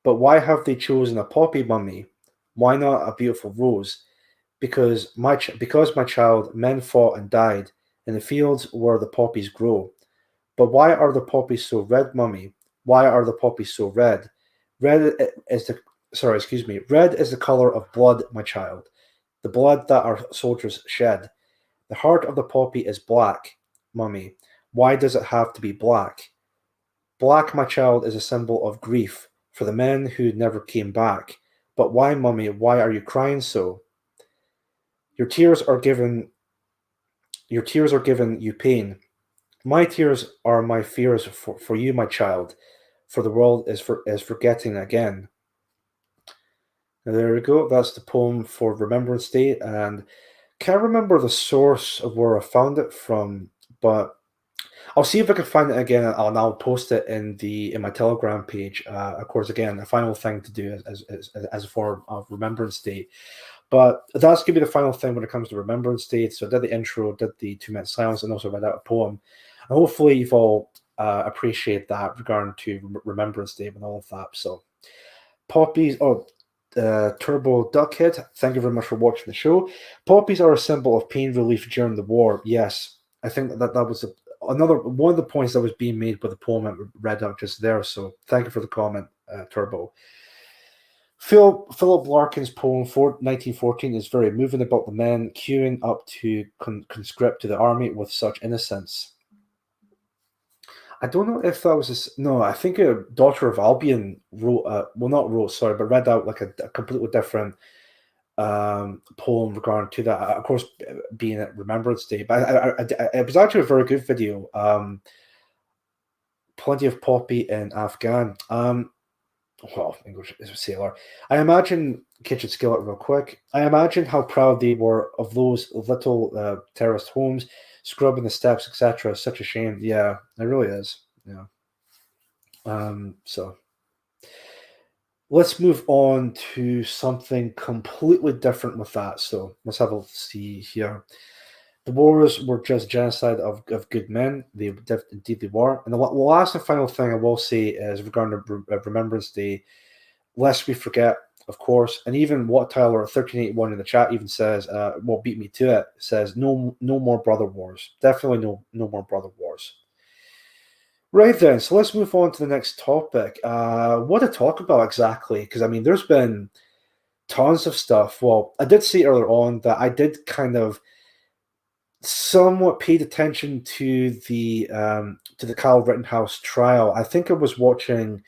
Speaker 1: But why have they chosen a poppy, mummy? Why not a beautiful rose? Because my child, men fought and died in the fields where the poppies grow. But why are the poppies so red, mummy? Why are the poppies so red? Red is the sorry, excuse me. Red is the color of blood, my child, the blood that our soldiers shed. The heart of the poppy is black, mummy. Why does it have to be black? Black, my child, is a symbol of grief for the men who never came back. But why, mummy? Why are you crying so? Your tears are given. Your tears are given you pain. My tears are my fears for you, my child. For the world is forgetting again. Now, there we go. That's the poem for Remembrance Day, and can't remember the source of where I found it from, but I'll see if I can find it again, and I'll post it in my Telegram page. Of course, again, a final thing to do as a form of Remembrance Day. But that's gonna be the final thing when it comes to Remembrance Day. So I did the intro, did the 2 minute silence, and also read out a poem. And hopefully you've all appreciate that regarding to Remembrance Day and all of that. So poppies, Turbo Duckhead, thank you very much for watching the show. Poppies are a symbol of pain relief during the war. Yes, I think that was another one of the points that was being made by the poem I read out just there. So thank you for the comment, Turbo. Philip Larkin's poem for 1914 is very moving about the men queuing up to conscript to the army with such innocence. I don't know if that was no. I think a daughter of Albion wrote, well, not wrote, sorry, but read out like a completely different poem regarding to that. Of course, being at Remembrance Day, but it was actually a very good video. Plenty of poppy in Afghan. Well, English is a sailor. I imagine Kitchen Skillet real quick. I imagine how proud they were of those little terraced homes, scrubbing the steps, etc. Such a shame. Yeah, it really is. Yeah. So let's move on to something completely different with that. So let's have a see here. The wars were just genocide of good men. Indeed they were. And the last and final thing I will say is regarding Remembrance Day, lest we forget, of course, and even what Tyler 1381 in the chat even says, what beat me to it, says no more brother wars. Definitely no more brother wars. Right then, so let's move on to the next topic. What to talk about exactly? Because I mean, there's been tons of stuff. Well, I did say earlier on that I did kind of somewhat paid attention to the Kyle Rittenhouse trial. I think I was watching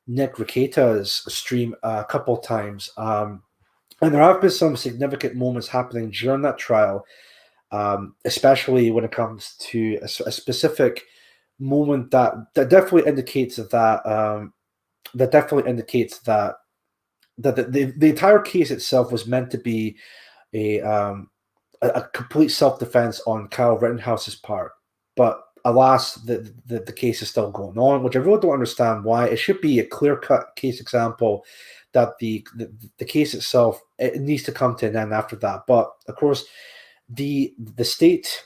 Speaker 1: Nick Ricata's stream a couple of times, and there have been some significant moments happening during that trial, especially when it comes to a specific moment that definitely indicates that the entire case itself was meant to be a a complete self defense on Kyle Rittenhouse's part, but alas, the case is still going on, which I really don't understand why. It should be a clear cut case example that the case itself it needs to come to an end after that. But of course, the state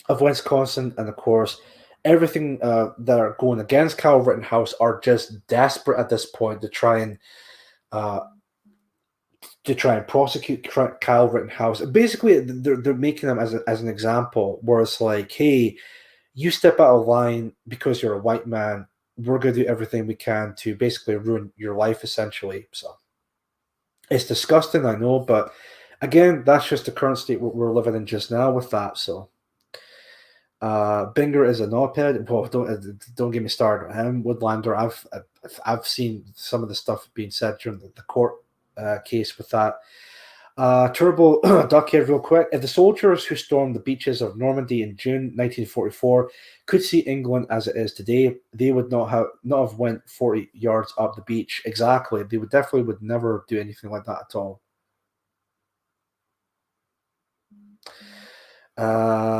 Speaker 1: of Wisconsin and of course everything that are going against Kyle Rittenhouse are just desperate at this point uh, to try and prosecute Kyle Rittenhouse. Basically, they're making him as an example, where it's like, hey, you step out of line because you're a white man. We're going to do everything we can to basically ruin your life, essentially. So, It's disgusting, I know, but again, that's just the current state we're living in just now with that. So, Binger is an op-ed. Well, don't get me started on him. Woodlander, I've seen some of the stuff being said during the court case with that. Turbo Duckhead, real quick. If the soldiers who stormed the beaches of Normandy in June 1944 could see England as it is today, they would not have went 40 yards up the beach. Exactly. They would definitely would never do anything like that at all.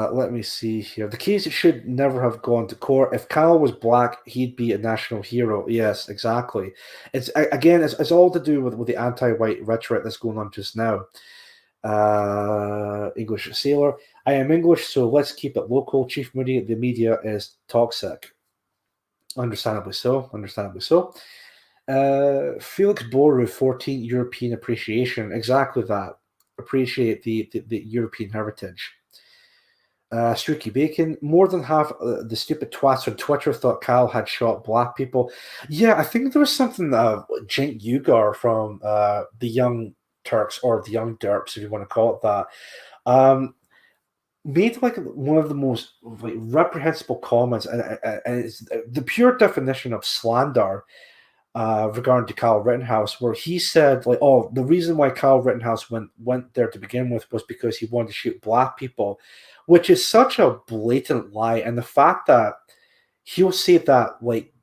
Speaker 1: Let me see here. The case should never have gone to court. If Cal was black, he'd be a national hero. Yes, exactly. Again, it's all to do with the anti-white rhetoric that's going on just now. English sailor. I am English, so let's keep it local. Chief Moody, the media is toxic. Understandably so. Understandably so. Felix Boru, 14 European appreciation. Exactly that. Appreciate the European heritage. Streaky Bacon. More than half the stupid twats on Twitter thought Kyle had shot black people. Yeah, I think there was something Jink Ugar from the Young Turks or the Young Derps, if you want to call it that, um, made like one of the most like reprehensible comments, and it's the pure definition of slander regarding to Kyle Rittenhouse, where he said like, "Oh, the reason why Kyle Rittenhouse went there to begin with was because he wanted to shoot black people," which is such a blatant lie, and the fact that he'll say that like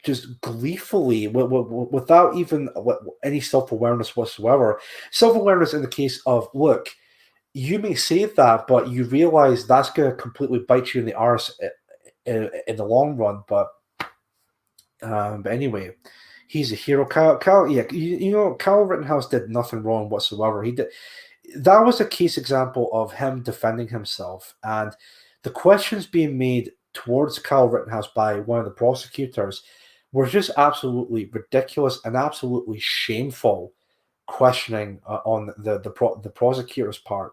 Speaker 1: just gleefully without even any self-awareness whatsoever. Self-awareness in the case of, look, you may say that, but you realize that's going to completely bite you in the arse in the long run. But anyway, he's a hero. Yeah, Kyle Rittenhouse did nothing wrong whatsoever. He did. That was a case example of him defending himself, and the questions being made towards Kyle Rittenhouse by one of the prosecutors were just absolutely ridiculous and absolutely shameful questioning on the prosecutor's part.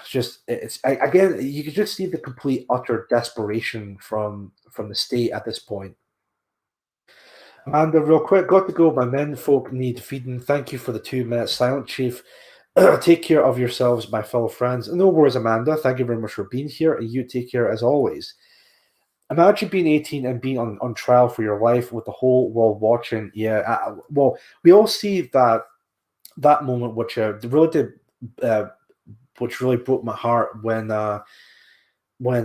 Speaker 1: Just again, you could just see the complete utter desperation from the state at this point. Amanda, real quick, got to go. My men folk need feeding. Thank you for the 2 minutes silent, Chief. Take care of yourselves, my fellow friends. No worries, Amanda. Thank you very much for being here, and you take care as always. Imagine being 18 and being on trial for your life with the whole world watching. Yeah, well, we all see that moment, which really did, which really broke my heart when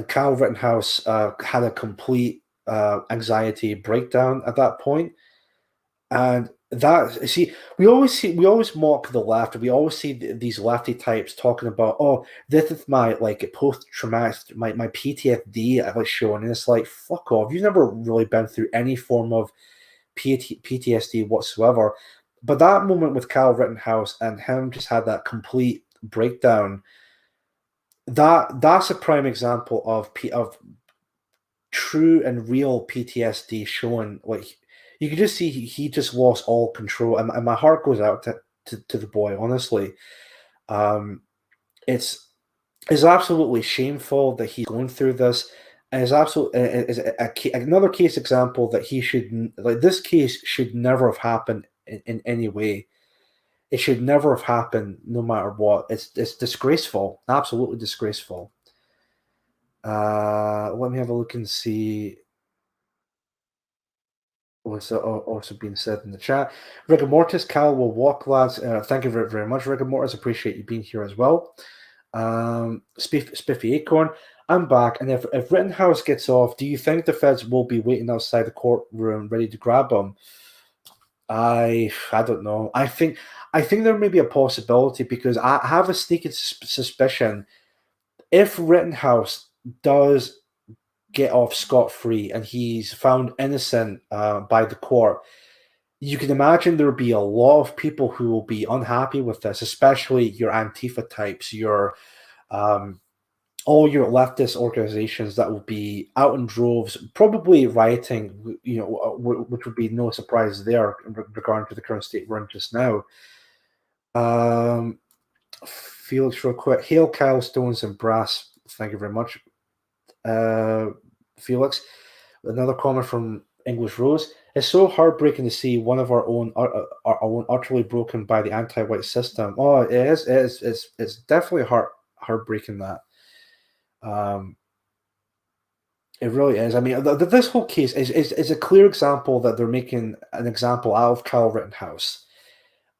Speaker 1: Kyle Rittenhouse had a complete anxiety breakdown at that point. And that, we always mock the left. We always see these lefty types talking about, oh, this is my like post traumatic, my PTSD I was showing, and it's like, fuck off. You've never really been through any form of PTSD whatsoever. But that moment with Kyle Rittenhouse and him just had that complete breakdown. That's a prime example of true and real PTSD showing. Like, you could just see he just lost all control, and my heart goes out to the boy. Honestly, um, it's it's absolutely shameful that he's going through this, and it's absolutely another case example that he should like. This case should never have happened in any way. It should never have happened, no matter what. It's disgraceful, absolutely disgraceful. Let me have a look and see what's also being said in the chat. Rigor Mortis, Cal will walk, lads. Thank you very, very much, Rigor Mortis. Appreciate you being here as well. Spiffy Acorn, I'm back. And if Rittenhouse gets off, do you think the feds will be waiting outside the courtroom ready to grab him? I don't know. I think there may be a possibility because I have a sneaking suspicion if Rittenhouse does get off scot-free and he's found innocent by the court, you can imagine there will be a lot of people who will be unhappy with this, especially your Antifa types, your all your leftist organizations that will be out in droves, probably rioting. Which would be no surprise there regarding to the current state we're in just now. Felix, real quick. Hail Kyle Stones and Brass. Thank you very much, Felix. Another comment from English Rose. It's so heartbreaking to see one of our own utterly broken by the anti-white system. Oh, it is. It is. It's definitely heartbreaking that. Um, it really is. I mean, this whole case is a clear example that they're making an example out of Kyle Rittenhouse.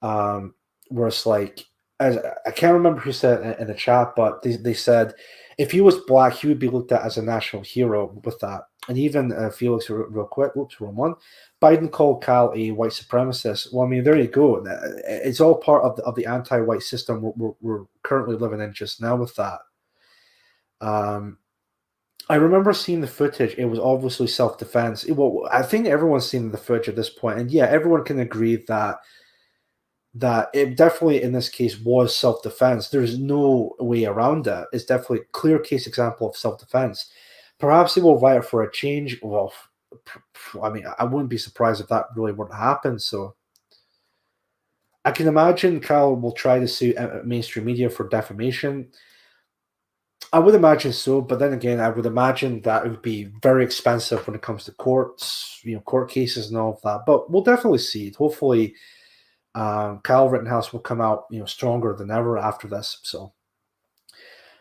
Speaker 1: Where it's like, as I can't remember who said it in the chat, but they said if he was black, he would be looked at as a national hero with that. And even Felix, real quick, whoops, wrong one. Biden called Kyle a white supremacist. Well, I mean, there you go. It's all part of the anti-white system we're currently living in just now with that. I remember seeing the footage. It was obviously self-defense. Well, I think everyone's seen the footage at this point, and yeah, everyone can agree that it definitely in this case was self-defense. There's no way around it. It's definitely a clear case example of self-defense. Perhaps they will riot for a change. Well, I mean, I wouldn't be surprised if that really were to happen. So I can imagine Kyle will try to sue mainstream media for defamation. I would imagine so, but then again, I would imagine that it would be very expensive when it comes to courts, court cases and all of that. But we'll definitely see it. Hopefully, Kyle Rittenhouse will come out, stronger than ever after this. So,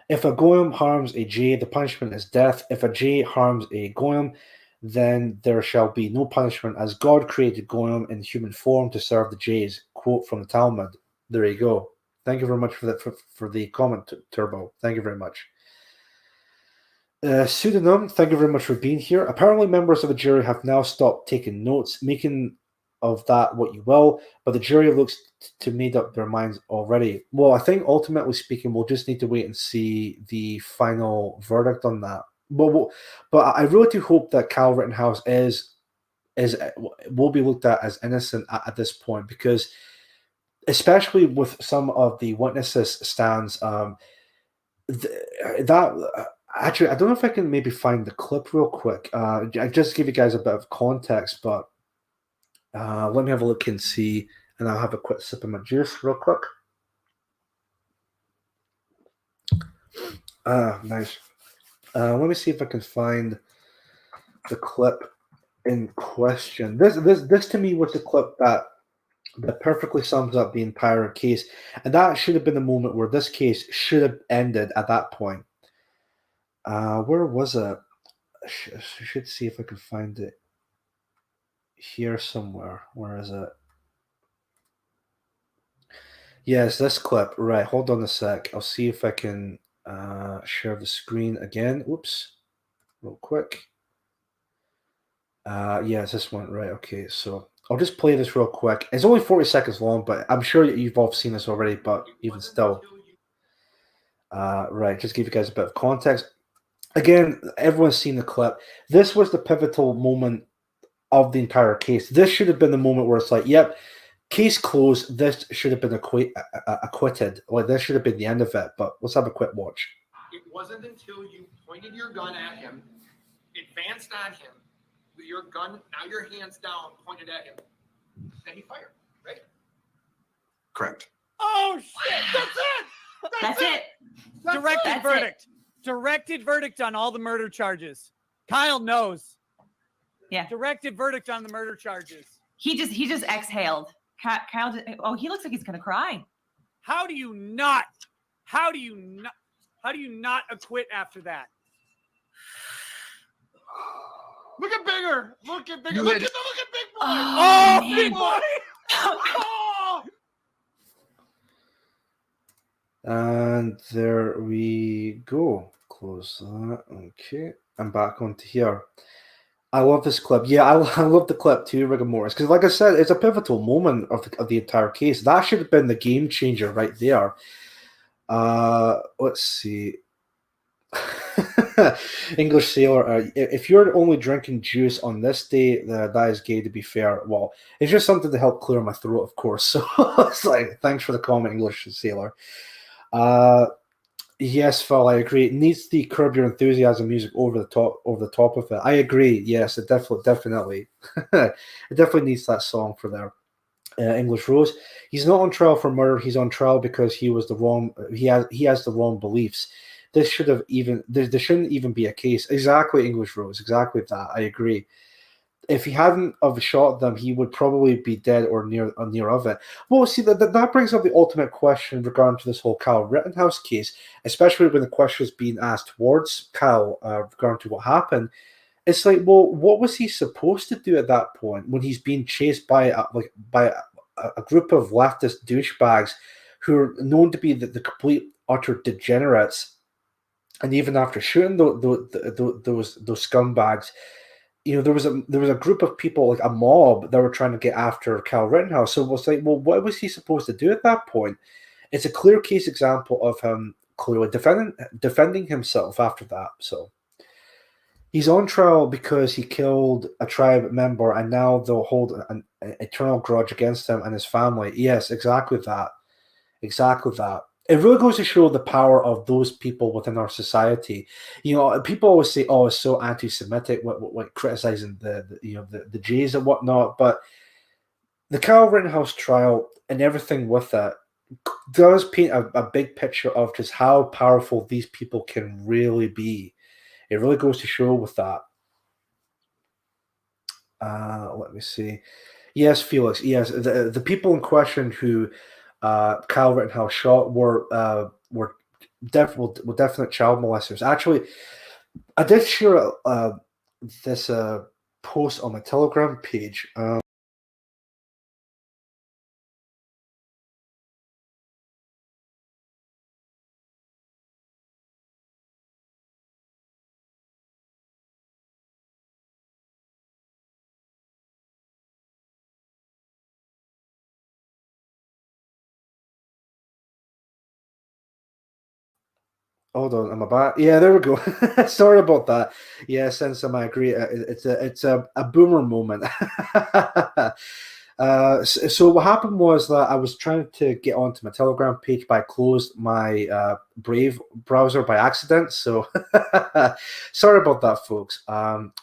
Speaker 1: if a goyim harms a J, the punishment is death. If a J harms a goyim, then there shall be no punishment, as God created goyim in human form to serve the J's. Quote from the Talmud. There you go. Thank you very much for that for the comment, Turbo. Thank you very much. Pseudonym, thank you very much for being here. Apparently, members of the jury have now stopped taking notes, making of that what you will, but the jury looks to made up their minds already. Well, I think ultimately speaking, we'll just need to wait and see the final verdict on that. But I really do hope that Kyle Rittenhouse will be looked at as innocent at this point, because especially with some of the witnesses stands, actually, I don't know if I can maybe find the clip real quick. I just give you guys a bit of context, but let me have a look and see, and I'll have a quick sip of my juice real quick. Nice. Let me see if I can find the clip in question. This to me was the clip that perfectly sums up the entire case, and that should have been the moment where this case should have ended at that point. Where was it? I should see if I can find it here somewhere. Where is it? Yes, this clip. Right, hold on a sec. I'll see if I can share the screen again. Whoops. Real quick. Yes, this one. Right, okay. So I'll just play this real quick. It's only 40 seconds long, but I'm sure you've all seen this already, but even still. Right, just give you guys a bit of context. Again, everyone's seen the clip. This was the pivotal moment of the entire case. This should have been the moment where it's like, yep, case closed. This should have been acquitted. Like, this should have been the end of it. But let's have a quick watch.
Speaker 2: It wasn't until you pointed your gun at him, advanced on him, with your gun, now your hands down, pointed at him, that he fired, right?
Speaker 3: Correct.
Speaker 2: Oh, shit! That's it!
Speaker 4: Directed verdict. Directed verdict on all the murder charges. Kyle knows.
Speaker 5: Yeah.
Speaker 4: Directed verdict on the murder charges.
Speaker 5: He just exhaled. Kyle he looks like he's gonna cry.
Speaker 4: How do you not acquit after that?
Speaker 2: Look at Bigger! Look at Big Boy!
Speaker 4: Oh, Big Boy!
Speaker 2: Oh!
Speaker 1: And there we go. Close that. Okay. I'm back onto here. I love this clip. Yeah, I love the clip too, Rigor Mortis, because like I said, it's a pivotal moment of the entire case. That should have been the game changer right there. Let's see. English Sailor, if you're only drinking juice on this day, that is gay, to be fair. Well, it's just something to help clear my throat, of course. So it's like, thanks for the comment, English Sailor. Yes, Phil, I agree. It needs the Curb Your Enthusiasm music over the top of it. I agree. Yes, it definitely it definitely needs that song for there. English Rose. He's not on trial for murder. He's on trial because he was the wrong. He has the wrong beliefs. This should have even. There shouldn't even be a case. Exactly, English Rose. Exactly that. I agree. if he hadn't have shot them, he would probably be dead or near of it. Well, see, that brings up the ultimate question regarding to this whole Kyle Rittenhouse case, especially when the question is being asked towards Kyle regarding to what happened. It's like, well, what was he supposed to do at that point when he's being chased by a group of leftist douchebags who are known to be the complete utter degenerates, and even after shooting those scumbags, there was a group of people, like a mob, that were trying to get after Kyle Rittenhouse. So it was like, well, what was he supposed to do at that point? It's a clear case example of him clearly defending himself after that. So he's on trial because he killed a tribe member, and now they'll hold an eternal grudge against him and his family. Yes, exactly that. Exactly that. It really goes to show the power of those people within our society. People always say, "Oh, it's so anti-Semitic," what criticizing the Jays and whatnot. But the Kyle Rittenhouse trial and everything with it does paint a big picture of just how powerful these people can really be. It really goes to show with that. Let me see. Yes, Felix. Yes, the people in question who Kyle Rittenhouse shot were definite child molesters. Actually, I did share this post on my Telegram page. Hold on, am I back? Yeah, there we go. Sorry about that. Yeah, since I agree, it's a boomer moment. So what happened was that I was trying to get onto my Telegram page, but I closed my Brave browser by accident. So sorry about that, folks.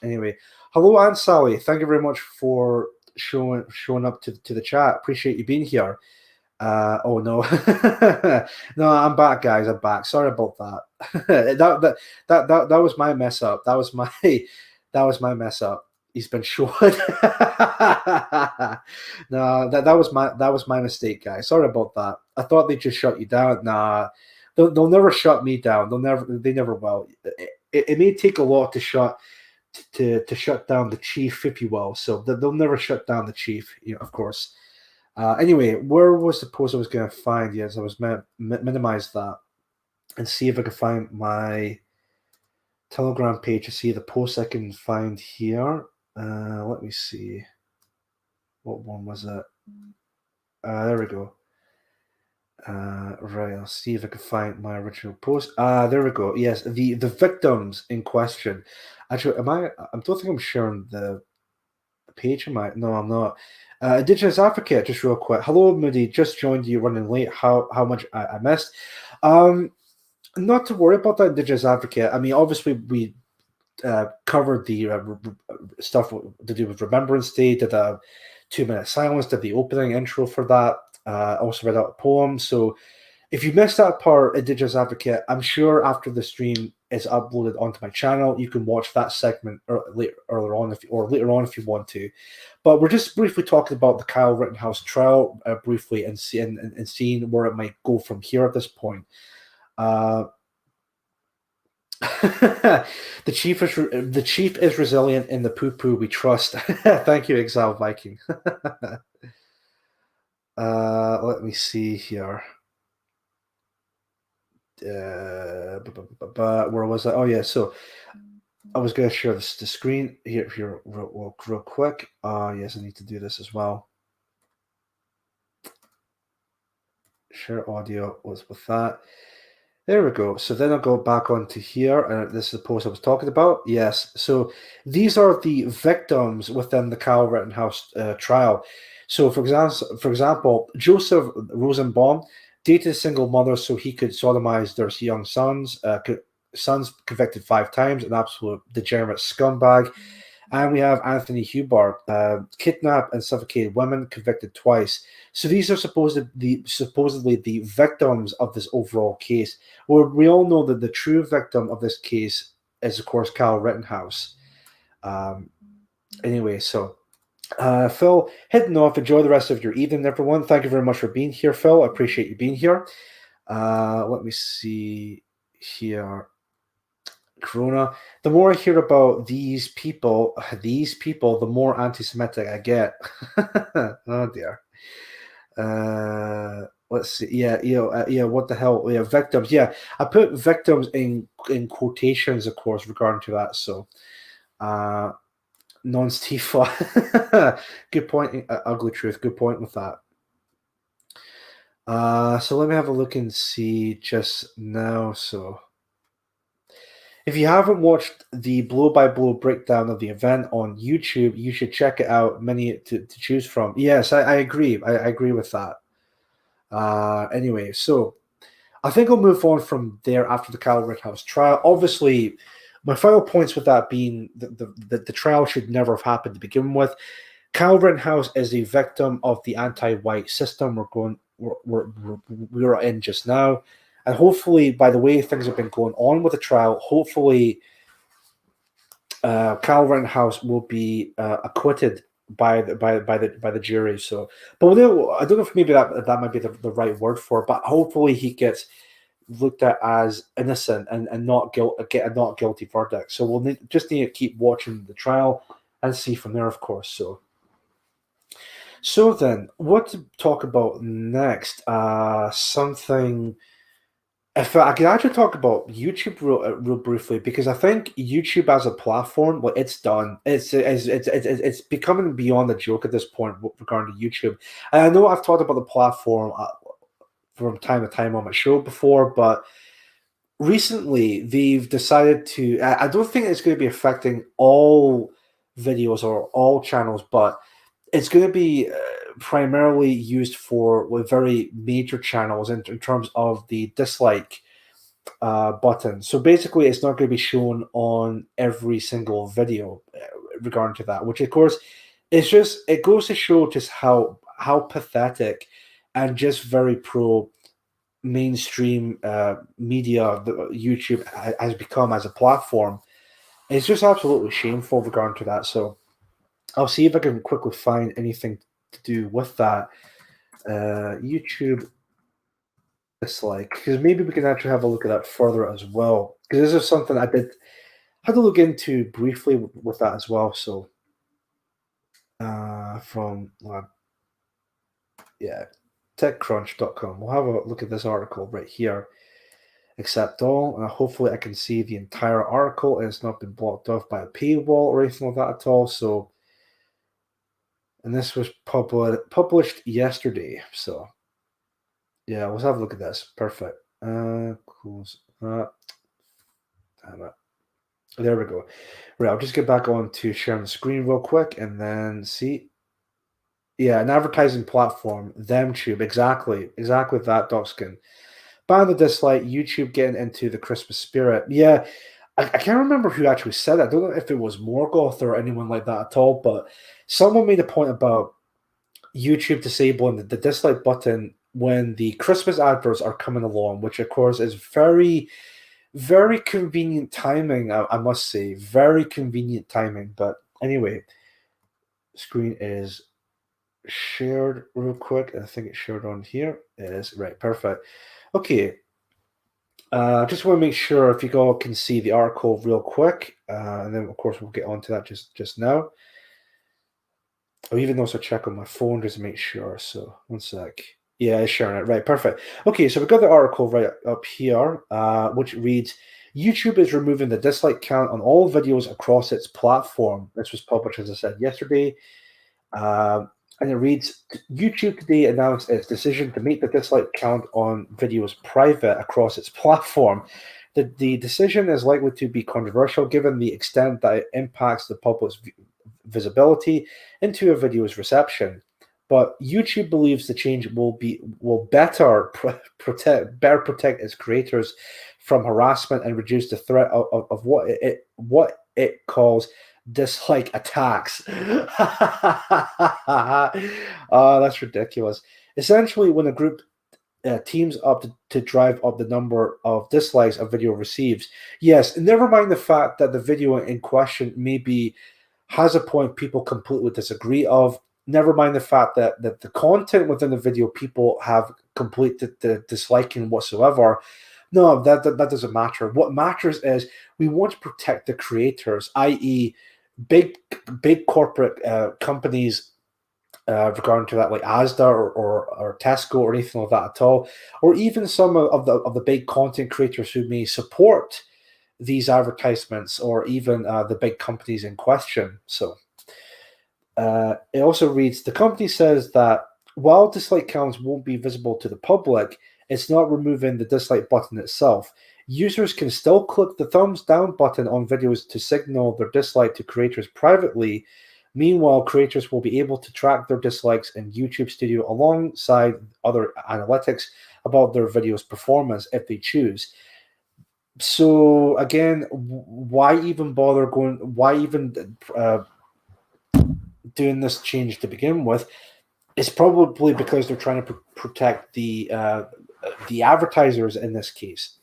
Speaker 1: Anyway, hello, Aunt Sally. Thank you very much for showing up to the chat. Appreciate you being here. Oh no, no, I'm back, guys. I'm back. Sorry about that. that was my mess up. That was my mess up. He's been short. No, that was my mistake, guys. Sorry about that. I thought they just shut you down. Nah, they'll never shut me down. They never will. It may take a lot to shut down the chief, if you will. So they'll never shut down the chief, of course. Anyway, where was the post I was going to find? Yes, I was minimize that and see if I can find my Telegram page to see the post I can find here. Let me see. What one was it? There we go. Right, I'll see if I can find my original post. There we go. Yes, the victims in question. Actually, I don't think I'm sharing the page. Am I? No, I'm not. Indigenous Advocate, just real quick. Hello, Moody. Just joined you running late. How much I missed. Not to worry about that, Indigenous Advocate. I mean, obviously we covered the stuff to do with Remembrance Day. Did a 2-minute silence. Did the opening intro for that. Also read out a poem. So if you missed that part, Indigenous Advocate, I'm sure after the stream is uploaded onto my channel, you can watch that segment later on if you want to. But we're just briefly talking about the Kyle Rittenhouse trial briefly and seeing where it might go from here at this point. The chief is resilient in the poo we trust. Thank you, Exile Viking. Let me see here. But where was I? Oh yeah, so I was going to share the screen here real quick. Yes, I need to do this as well. Share audio was with that. There we go. So then I'll go back onto here, and this is the post I was talking about. Yes. So these are the victims within the Kyle Rittenhouse trial. So, for example, Joseph Rosenbaum dated a single mother so he could sodomize their young sons. Sons convicted 5 times, an absolute degenerate scumbag. And we have Anthony Hubbard, kidnapped and suffocated women, convicted twice. So these are supposedly the victims of this overall case. Well, we all know that the true victim of this case is, of course, Kyle Rittenhouse. anyway, so Phil, heading off. Enjoy the rest of your evening, everyone. Thank you very much for being here, Phil. I appreciate you being here. Let me see here. Corona. The more I hear about these people, the more anti-Semitic I get. Oh dear. Let's see. Yeah. What the hell? Yeah, victims. Yeah, I put victims in quotations, of course, regarding to that. So, non-Stifa. Good point. Ugly truth. Good point with that. So let me have a look and see just now. So, if you haven't watched the blow-by-blow breakdown of the event on YouTube, you should check it out. Many to choose from. Yes, I agree. I agree with that. Anyway, so I think I'll move on from there after the Kyle Rittenhouse trial. Obviously, my final points with that being the trial should never have happened to begin with. Kyle Rittenhouse is a victim of the anti-white system we're in just now. And hopefully, by the way things have been going on with the trial, hopefully Kyle Rittenhouse will be acquitted by the jury. So, but I don't know if maybe that might be the right word for it. But hopefully, he gets looked at as innocent and get a not guilty verdict. So we'll just need to keep watching the trial and see from there, of course. So then, what to talk about next? Something. If I could actually talk about YouTube real briefly, because I think YouTube as a platform, well, it's done. It's becoming beyond a joke at this point regarding to YouTube. And I know I've talked about the platform from time to time on my show before, but recently they've decided to. I don't think it's going to be affecting all videos or all channels, but it's going to be primarily used for very major channels in terms of the dislike button. So basically, it's not going to be shown on every single video regarding to that, which of course it goes to show just how pathetic and just very pro mainstream media YouTube has become as a platform. It's just absolutely shameful regarding to that. So I'll see if I can quickly find anything to do with that. YouTube dislike, because maybe we can actually have a look at that further as well. Because this is something I had to look into briefly with that as well. So, from TechCrunch.com, we'll have a look at this article right here. Accept all, and hopefully I can see the entire article. It's not been blocked off by a paywall or anything like that at all. So. And this was published yesterday. So, yeah, let's have a look at this. Perfect. Close. Damn it. There we go. Right, I'll just get back on to sharing the screen real quick and then see. Yeah, an advertising platform, ThemTube. Exactly that, Dogskin. Ban the dislike, YouTube getting into the Christmas spirit. Yeah, I can't remember who actually said it. I don't know if it was Morgoth or anyone like that at all, but someone made a point about YouTube disabling the dislike button when the Christmas adverts are coming along, which of course is very, very convenient timing, I must say. Very convenient timing. But anyway, screen is shared real quick. I think it's shared on here. It is. Right, perfect. Okay. Just want to make sure if you all can see the article real quick, and then of course we'll get onto that just now. I'll even also check on my phone just to make sure. So 1 sec. Yeah, it's sharing it. Right, perfect. Okay, so we've got the article right up here, which reads, YouTube is removing the dislike count on all videos across its platform. This was published, as I said, yesterday. And it reads, YouTube today announced its decision to make the dislike count on videos private across its platform. The decision is likely to be controversial given the extent that it impacts the public's visibility into a video's reception. But YouTube believes the change will better protect its creators from harassment and reduce the threat of what it calls dislike attacks. Oh, that's ridiculous. Essentially, when a group teams up to drive up the number of dislikes a video receives, yes, never mind the fact that the video in question may be has a point people completely disagree of. Never mind the fact that the content within the video people have completely disliking whatsoever. No, that doesn't matter. What matters is we want to protect the creators, i.e., big corporate companies regarding to that, like Asda or Tesco or anything like that at all, or even some of the big content creators who may support these advertisements or even the big companies in question. So it also reads, the company says that while dislike counts won't be visible to the public, it's not removing the dislike button itself. Users can still click the thumbs down button on videos to signal their dislike to creators privately. Meanwhile, creators will be able to track their dislikes in YouTube Studio alongside other analytics about their video's performance if they choose. So again, why even bother going? Why even doing this change to begin with? It's probably because they're trying to protect the advertisers in this case.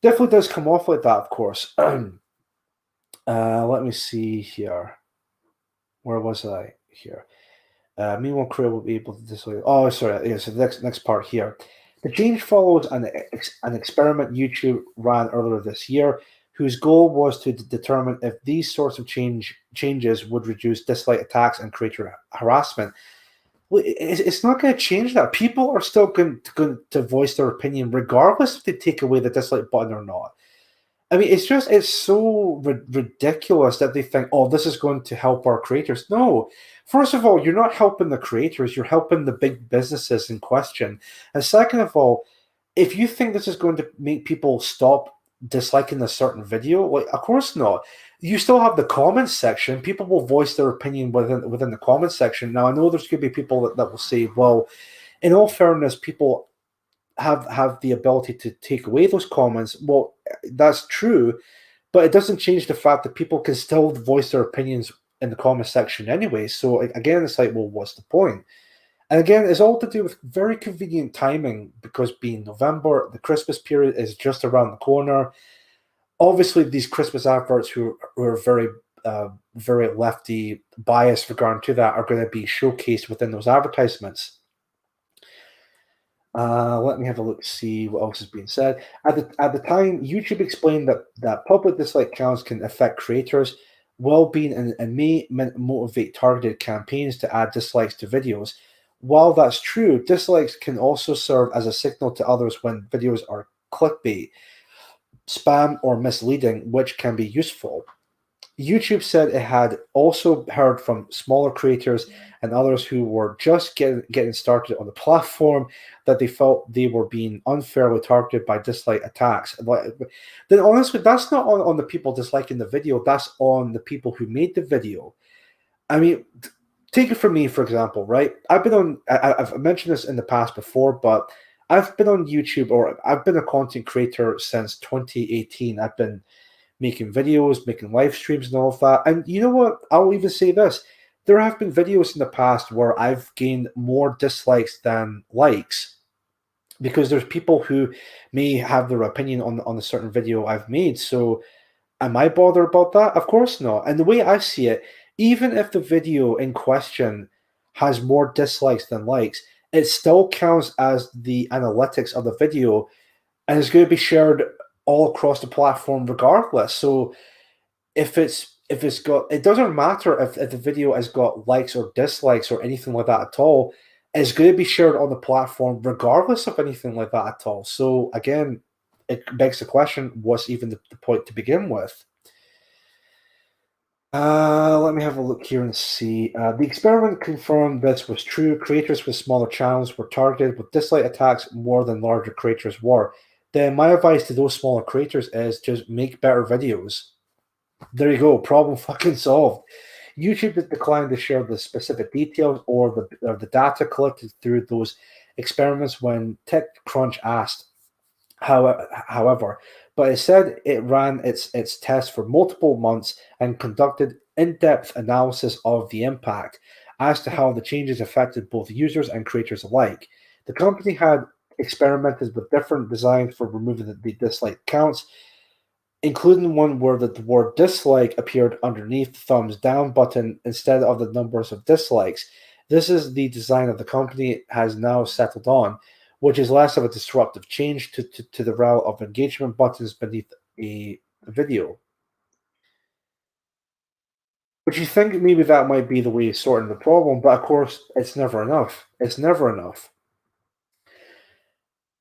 Speaker 1: Definitely does come off like that, of course. Let me see here. Where was I here? Meanwhile, Crew will be able to dislike. Oh, sorry. Yeah, so the next part here. The change follows an experiment YouTube ran earlier this year, whose goal was to determine if these sorts of changes would reduce dislike attacks and creator harassment. Well, it's not going to change that. People are still going to voice their opinion regardless if they take away the dislike button or not. I mean, it's so ridiculous that they think, oh, this is going to help our creators. No. First of all, you're not helping the creators, you're helping the big businesses in question. And second of all, if you think this is going to make people stop disliking a certain video, like, of course not. You still have the comments section. People will voice their opinion within the comments section. Now, I know there's going to be people that will say, well, in all fairness, people have the ability to take away those comments. Well, that's true, but it doesn't change the fact that people can still voice their opinions in the comment section anyway. So again, it's like, well, what's the point? And again, it's all to do with very convenient timing because being November, the Christmas period is just around the corner. Obviously, these Christmas adverts who are very lefty biased regarding to that are going to be showcased within those advertisements. Let me have a look, see what else is being said. At the time, YouTube explained that public dislike counts can affect creators' well-being and may motivate targeted campaigns to add dislikes to videos. While that's true, dislikes can also serve as a signal to others when videos are clickbait, spam, or misleading, which can be useful. YouTube said it had also heard from smaller creators and others who were just getting started on the platform that they felt they were being unfairly targeted by dislike attacks. Then honestly, that's not on the people disliking the video, that's on the people who made the video. I mean, take it from me, for example, right? I've mentioned this in the past before, but I've been on YouTube, or I've been a content creator since 2018. I've been making videos, making live streams and all of that. And you know what? I'll even say this. There have been videos in the past where I've gained more dislikes than likes because there's people who may have their opinion on a certain video I've made. So am I bothered about that? Of course not. And the way I see it, even if the video in question has more dislikes than likes, it still counts as the analytics of the video and it's going to be shared all across the platform regardless. So if it's got, it doesn't matter if the video has got likes or dislikes or anything like that at all, it's going to be shared on the platform regardless of anything like that at all. So again, it begs the question, what's even the point to begin with? Let me have a look here and see. The experiment confirmed this was true. Creators with smaller channels were targeted with dislike attacks more than larger creators were. Then my advice to those smaller creators is just make better videos. There you go. Problem fucking solved. YouTube has declined to share the specific details or the data collected through those experiments when TechCrunch asked. However, but it said it ran its test for multiple months and conducted in-depth analysis of the impact as to how the changes affected both users and creators alike. The company had experimented with different designs for removing the dislike counts. including one where the word dislike appeared underneath the thumbs down button instead of the numbers of dislikes. This is the design of the company has now settled on, which is less of a disruptive change to the row of engagement buttons beneath a video. But you think maybe that might be the way of sorting the problem, but of course, it's never enough. It's never enough.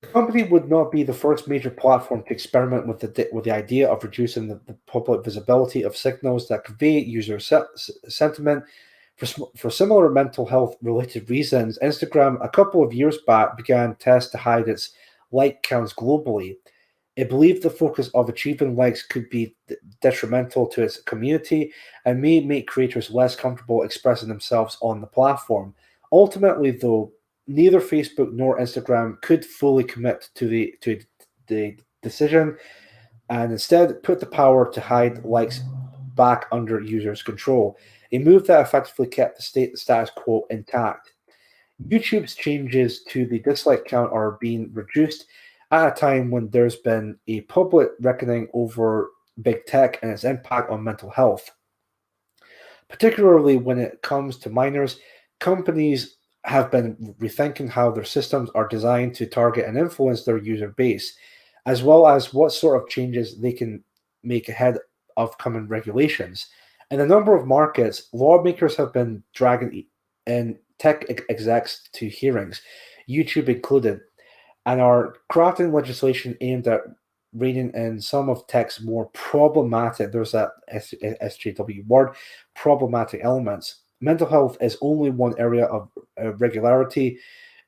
Speaker 1: The company would not be the first major platform to experiment with the idea of reducing the public visibility of signals that convey user sentiment. For similar mental health related reasons, Instagram a couple of years back began tests to hide its like counts globally. It believed the focus of achieving likes could be detrimental to its community and may make creators less comfortable expressing themselves on the platform. Ultimately, though, neither Facebook nor Instagram could fully commit to the decision and instead put the power to hide likes back under users' control, a move that effectively kept the status quo intact. YouTube's changes to the dislike count are being reduced at a time when there's been a public reckoning over big tech and its impact on mental health. Particularly when it comes to minors, companies have been rethinking how their systems are designed to target and influence their user base, as well as what sort of changes they can make ahead of coming regulations. In a number of markets, lawmakers have been dragging in tech execs to hearings, YouTube included, and are crafting legislation aimed at reining in some of tech's more problematic, there's that SJW word, problematic elements. Mental health is only one area of regularity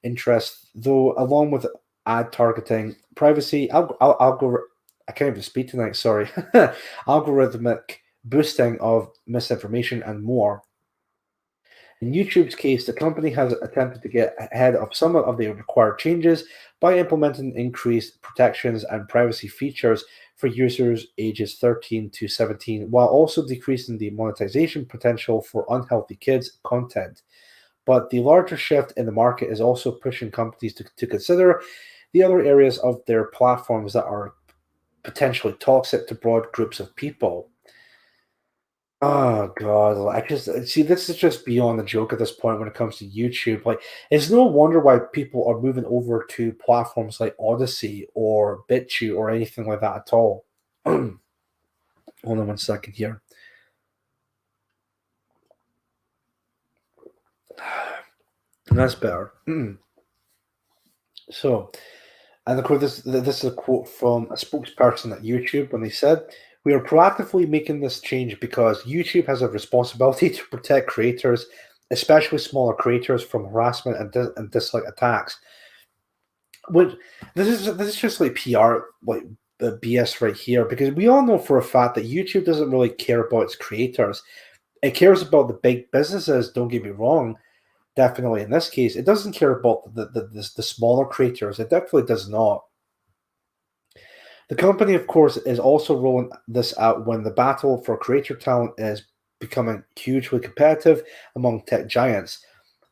Speaker 1: interest, though, along with ad targeting, privacy, I can't even speak tonight, sorry, algorithmic boosting of misinformation, and more. In YouTube's case, the company has attempted to get ahead of some of the required changes by implementing increased protections and privacy features for users ages 13 to 17, while also decreasing the monetization potential for unhealthy kids' content. But the larger shift in the market is also pushing companies to consider the other areas of their platforms that are potentially toxic to broad groups of people. Oh god, I just see this is just beyond the joke at this point when it comes to YouTube. Like, it's no wonder why people are moving over to platforms like Odyssey or BitChute or anything like that at all. Hold on one second here. That's better. So, and of course, this is a quote from a spokesperson at YouTube when they said, "We are proactively making this change because YouTube has a responsibility to protect creators, especially smaller creators, from harassment and dislike attacks." Which this is just like PR, like the BS right here, because we all know for a fact that YouTube doesn't really care about its creators. It cares about the big businesses. Don't get me wrong. Definitely, in this case, it doesn't care about the smaller creators. It definitely does not. The company, of course, is also rolling this out when the battle for creator talent is becoming hugely competitive among tech giants.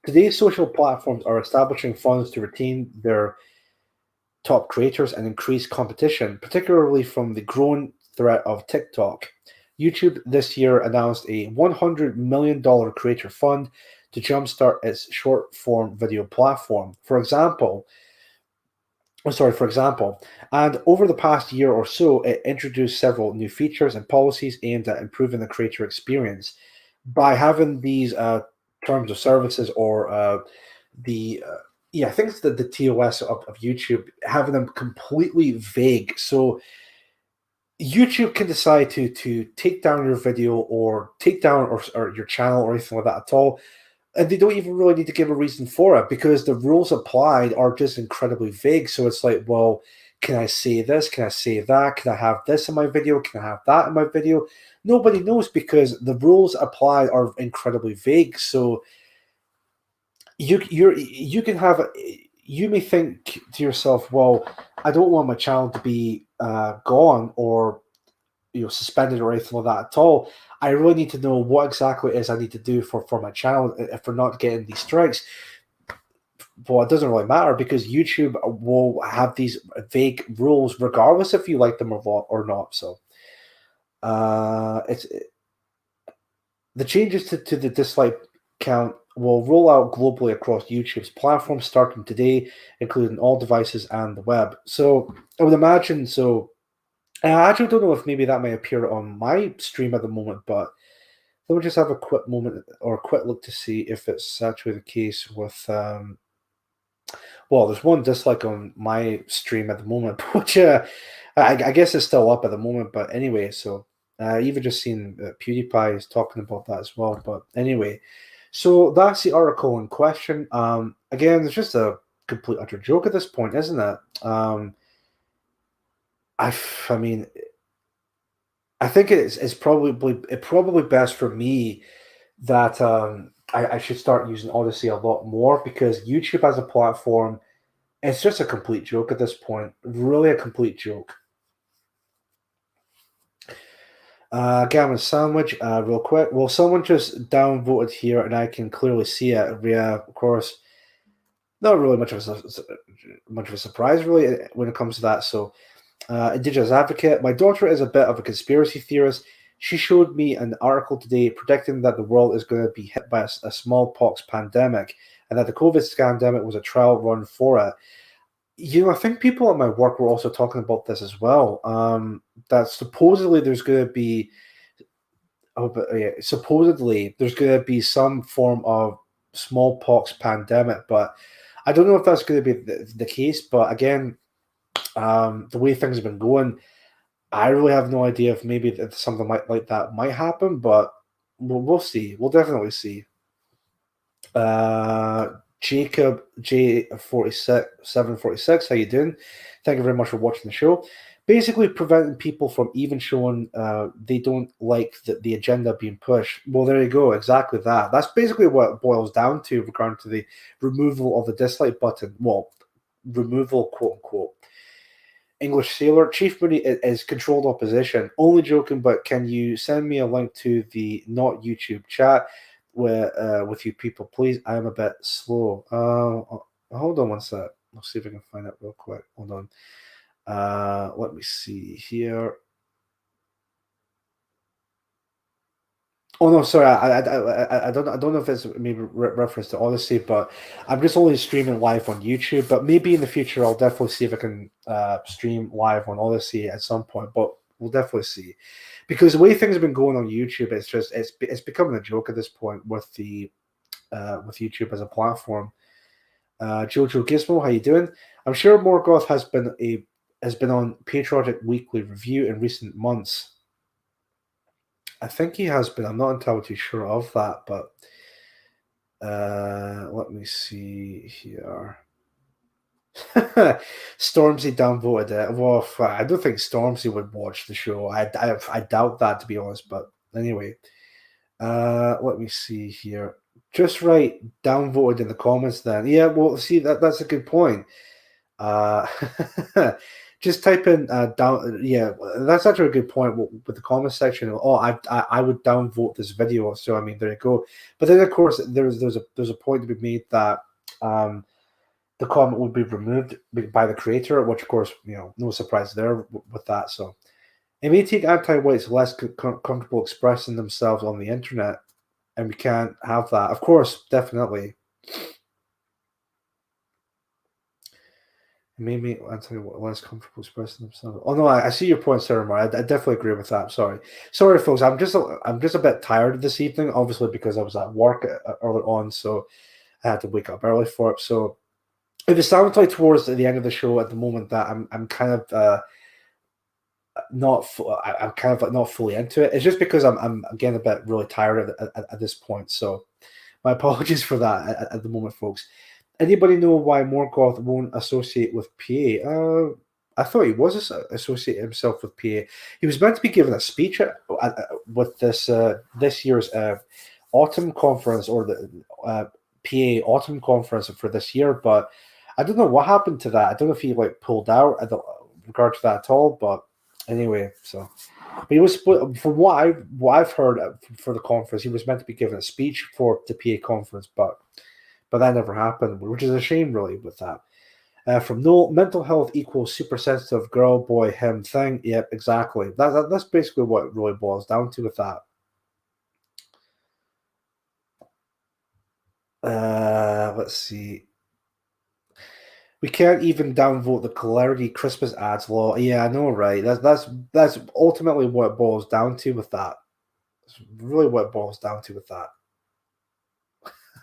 Speaker 1: Today's social platforms are establishing funds to retain their top creators and increase competition, particularly from the growing threat of TikTok. YouTube this year announced a $100 million creator fund to jumpstart its short form video platform. For example, and over the past year or so, it introduced several new features and policies aimed at improving the creator experience. By having these terms of services or the yeah, I think it's the TOS of YouTube, having them completely vague. So YouTube can decide to take down your video or take down or your channel or anything like that at all, and they don't even really need to give a reason for it because the rules applied are just incredibly vague. So it's like, well, can I say this? Can I say that? Can I have this in my video? Can I have that in my video? Nobody knows because the rules applied are incredibly vague. So you can have you may think to yourself, well, I don't want my channel to be gone or suspended or anything like that at all. I really need to know what exactly it is I need to do for my channel if we're not getting these strikes. Well, it doesn't really matter because YouTube will have these vague rules regardless if you like them or not. So It's the changes to the dislike count will roll out globally across YouTube's platforms starting today, including all devices and the web. So I would imagine. So I actually don't know if maybe that may appear on my stream at the moment, but let me just have a quick moment or a quick look to see if it's actually the case with. Well, there's one dislike on my stream at the moment, which I guess is still up at the moment. But anyway, so even just seen PewDiePie is talking about that as well. But anyway, so that's the article in question. Again, it's just a complete utter joke at this point, isn't it? I mean, I think it's probably best for me that I should start using Odyssey a lot more because YouTube as a platform, it's just a complete joke at this point. Really a complete joke. Gammon Sandwich, real quick. Well, someone just downvoted here, and I can clearly see it. Yeah, of course, not really much of a surprise, really, when it comes to that. So, Indigenous Advocate, my daughter is a bit of a conspiracy theorist. She showed me an article today predicting that the world is going to be hit by a smallpox pandemic, and that the COVID scandemic was a trial run for it. I think people at my work were also talking about this as well. That supposedly there's going to be, supposedly there's going to be some form of smallpox pandemic, but I don't know if that's going to be the case. But again, the way things have been going, I really have no idea if maybe something like that might happen, but we'll see. We'll definitely see. Jacob J4746, how you doing? Thank you very much for watching the show. Basically, preventing people from even showing they don't like the agenda being pushed. Well, there you go, exactly that. That's basically what it boils down to regarding to the removal of the dislike button. Well, removal, quote unquote. English Sailor, Chief Mooney is controlled opposition. Only joking, but can you send me a link to the not YouTube chat with you people, please? I'm a bit slow. Hold on one sec. I'll see if I can find it real quick. Hold on. Let me see here. Oh no, sorry. I don't know if it's maybe reference to Odyssey, but I'm just only streaming live on YouTube. But maybe in the future, I'll definitely see if I can stream live on Odyssey at some point. But we'll definitely see, because the way things have been going on YouTube, it's becoming a joke at this point with the with YouTube as a platform. Jojo Gizmo, how you doing? I'm sure Morgoth has been on Patriotic Weekly Review in recent months. I think he has been. I'm not entirely too sure of that, but let me see here. Stormzy downvoted it. Well, I don't think Stormzy would watch the show. I doubt that, to be honest. But anyway, let me see here. Just right, downvoted in the comments. Then, yeah. Well, see that's a good point. Just type in down. Yeah, that's actually a good point with the comment section. Oh, I would downvote this video. So I mean, there you go. But then of course there's a point to be made that the comment would be removed by the creator, which of course no surprise there with that. So it may take anti-whites less comfortable expressing themselves on the internet, and we can't have that. Of course, definitely. Maybe less comfortable expressing themselves. Oh no, I see your point, Sarah Moore. I definitely agree with that. Sorry, folks. I'm just a bit tired this evening, obviously because I was at work early on, so I had to wake up early for it. So if it sounds like towards the end of the show at the moment that I'm kind of I'm kind of like not fully into it. It's just because I'm again a bit really tired at this point. So my apologies for that at the moment, folks. Anybody know why Morgoth won't associate with PA? I thought he was associating himself with PA. He was meant to be giving a speech with this year's autumn conference, or the PA autumn conference for this year, but I don't know what happened to that. I don't know if he pulled out in regard to that at all. But anyway, so he was, from what I've heard for the conference, he was meant to be giving a speech for the PA conference, but that never happened, which is a shame, really, with that. From Noel, mental health equals super sensitive girl, boy, him thing. Yep, exactly. That's basically what it really boils down to with that. Let's see. We can't even downvote the Clarity Christmas ads law. Yeah, I know, right? That's ultimately what it boils down to with that. It's really what it boils down to with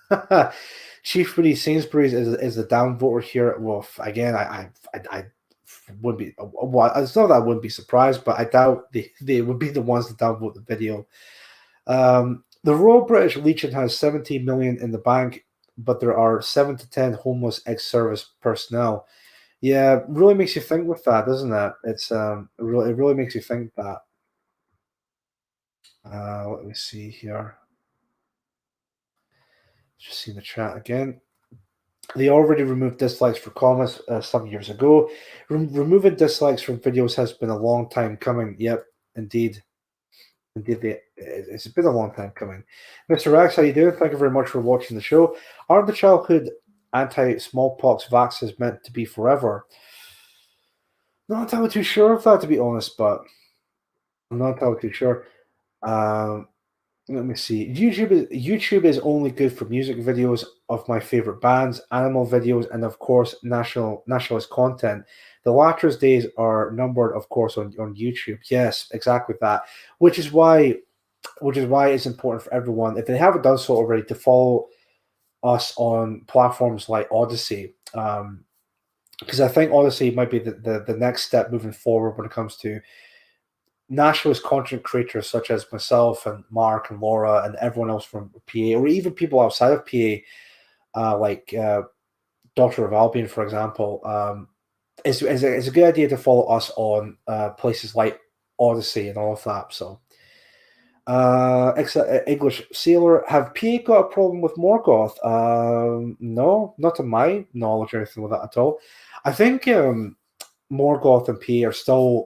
Speaker 1: that. Chief Woody Sainsbury's is the downvoter here. Well, again, I would be. Well, it's not that I wouldn't be surprised, but I doubt they would be the ones to downvote the video. The Royal British Legion has 17 million in the bank, but there are 7 to 10 homeless ex-service personnel. Yeah, really makes you think with that, doesn't it? It really makes you think that. Let me see here. Just see the chat again. They already removed dislikes for comments some years ago. Removing dislikes from videos has been a long time coming. Yep, indeed. Indeed, it's been a long time coming. Mr. X, how you doing? Thank you very much for watching the show. Are the childhood anti-smallpox vaccines meant to be forever? Not entirely too sure of that, to be honest, but I'm not entirely too sure. Um, Let me see. YouTube is only good for music videos of my favorite bands, animal videos, and of course nationalist content. The latter's days are numbered, of course, on YouTube. Yes, exactly that. Which is why it's important for everyone, if they haven't done so already, to follow us on platforms like Odyssey. Because I think Odyssey might be the next step moving forward when it comes to nationalist content creators such as myself and Mark and Laura and everyone else from PA, or even people outside of PA, like Daughter of Albion, for example. It's a good idea to follow us on places like Odyssey and all of that. So, English Sailor, have PA got a problem with Morgoth? No, not to my knowledge or anything like that at all. I think Morgoth and PA are still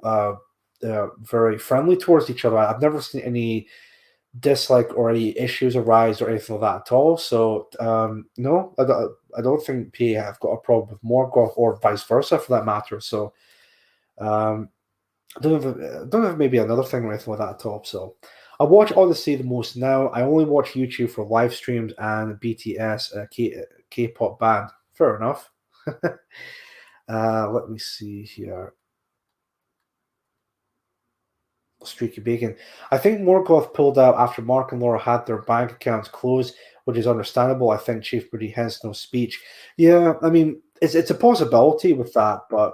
Speaker 1: very friendly towards each other. I've never seen any dislike or any issues arise or anything like that at all. So no, I don't think PA have got a problem with Morgoth or vice versa for that matter. So I don't have maybe another thing or anything like that at all. So I watch Odyssey the most now. I only watch YouTube for live streams and BTS K-pop band. Fair enough. Let me see here. Streaky Bacon. I think Morgoth pulled out after Mark and Laura had their bank accounts closed, which is understandable. I think Chief Broody hence no speech. Yeah, I mean, it's a possibility with that, but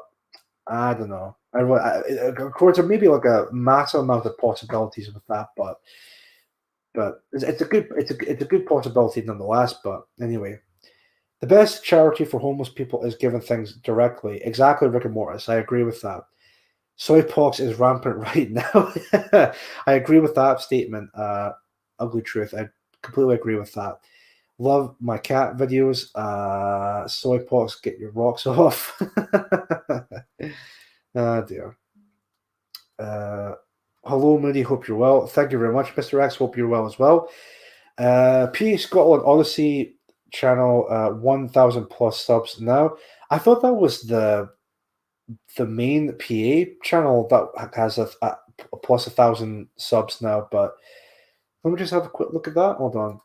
Speaker 1: I don't know. Of course, there may be like a massive amount of possibilities with that, but it's a good possibility nonetheless. But anyway, the best charity for homeless people is giving things directly. Exactly, Rick and Mortis. I agree with that. Soypox is rampant right now. I agree with that statement. Ugly truth. I completely agree with that. Love my cat videos. Soypox, get your rocks off. Oh dear. Hello, Moody. Hope you're well. Thank you very much, Mr. X. Hope you're well as well. PA Scotland Odyssey channel, 1,000 plus subs now. I thought that was the main PA channel that has a plus 1,000 subs now, but let me just have a quick look at that. Hold on.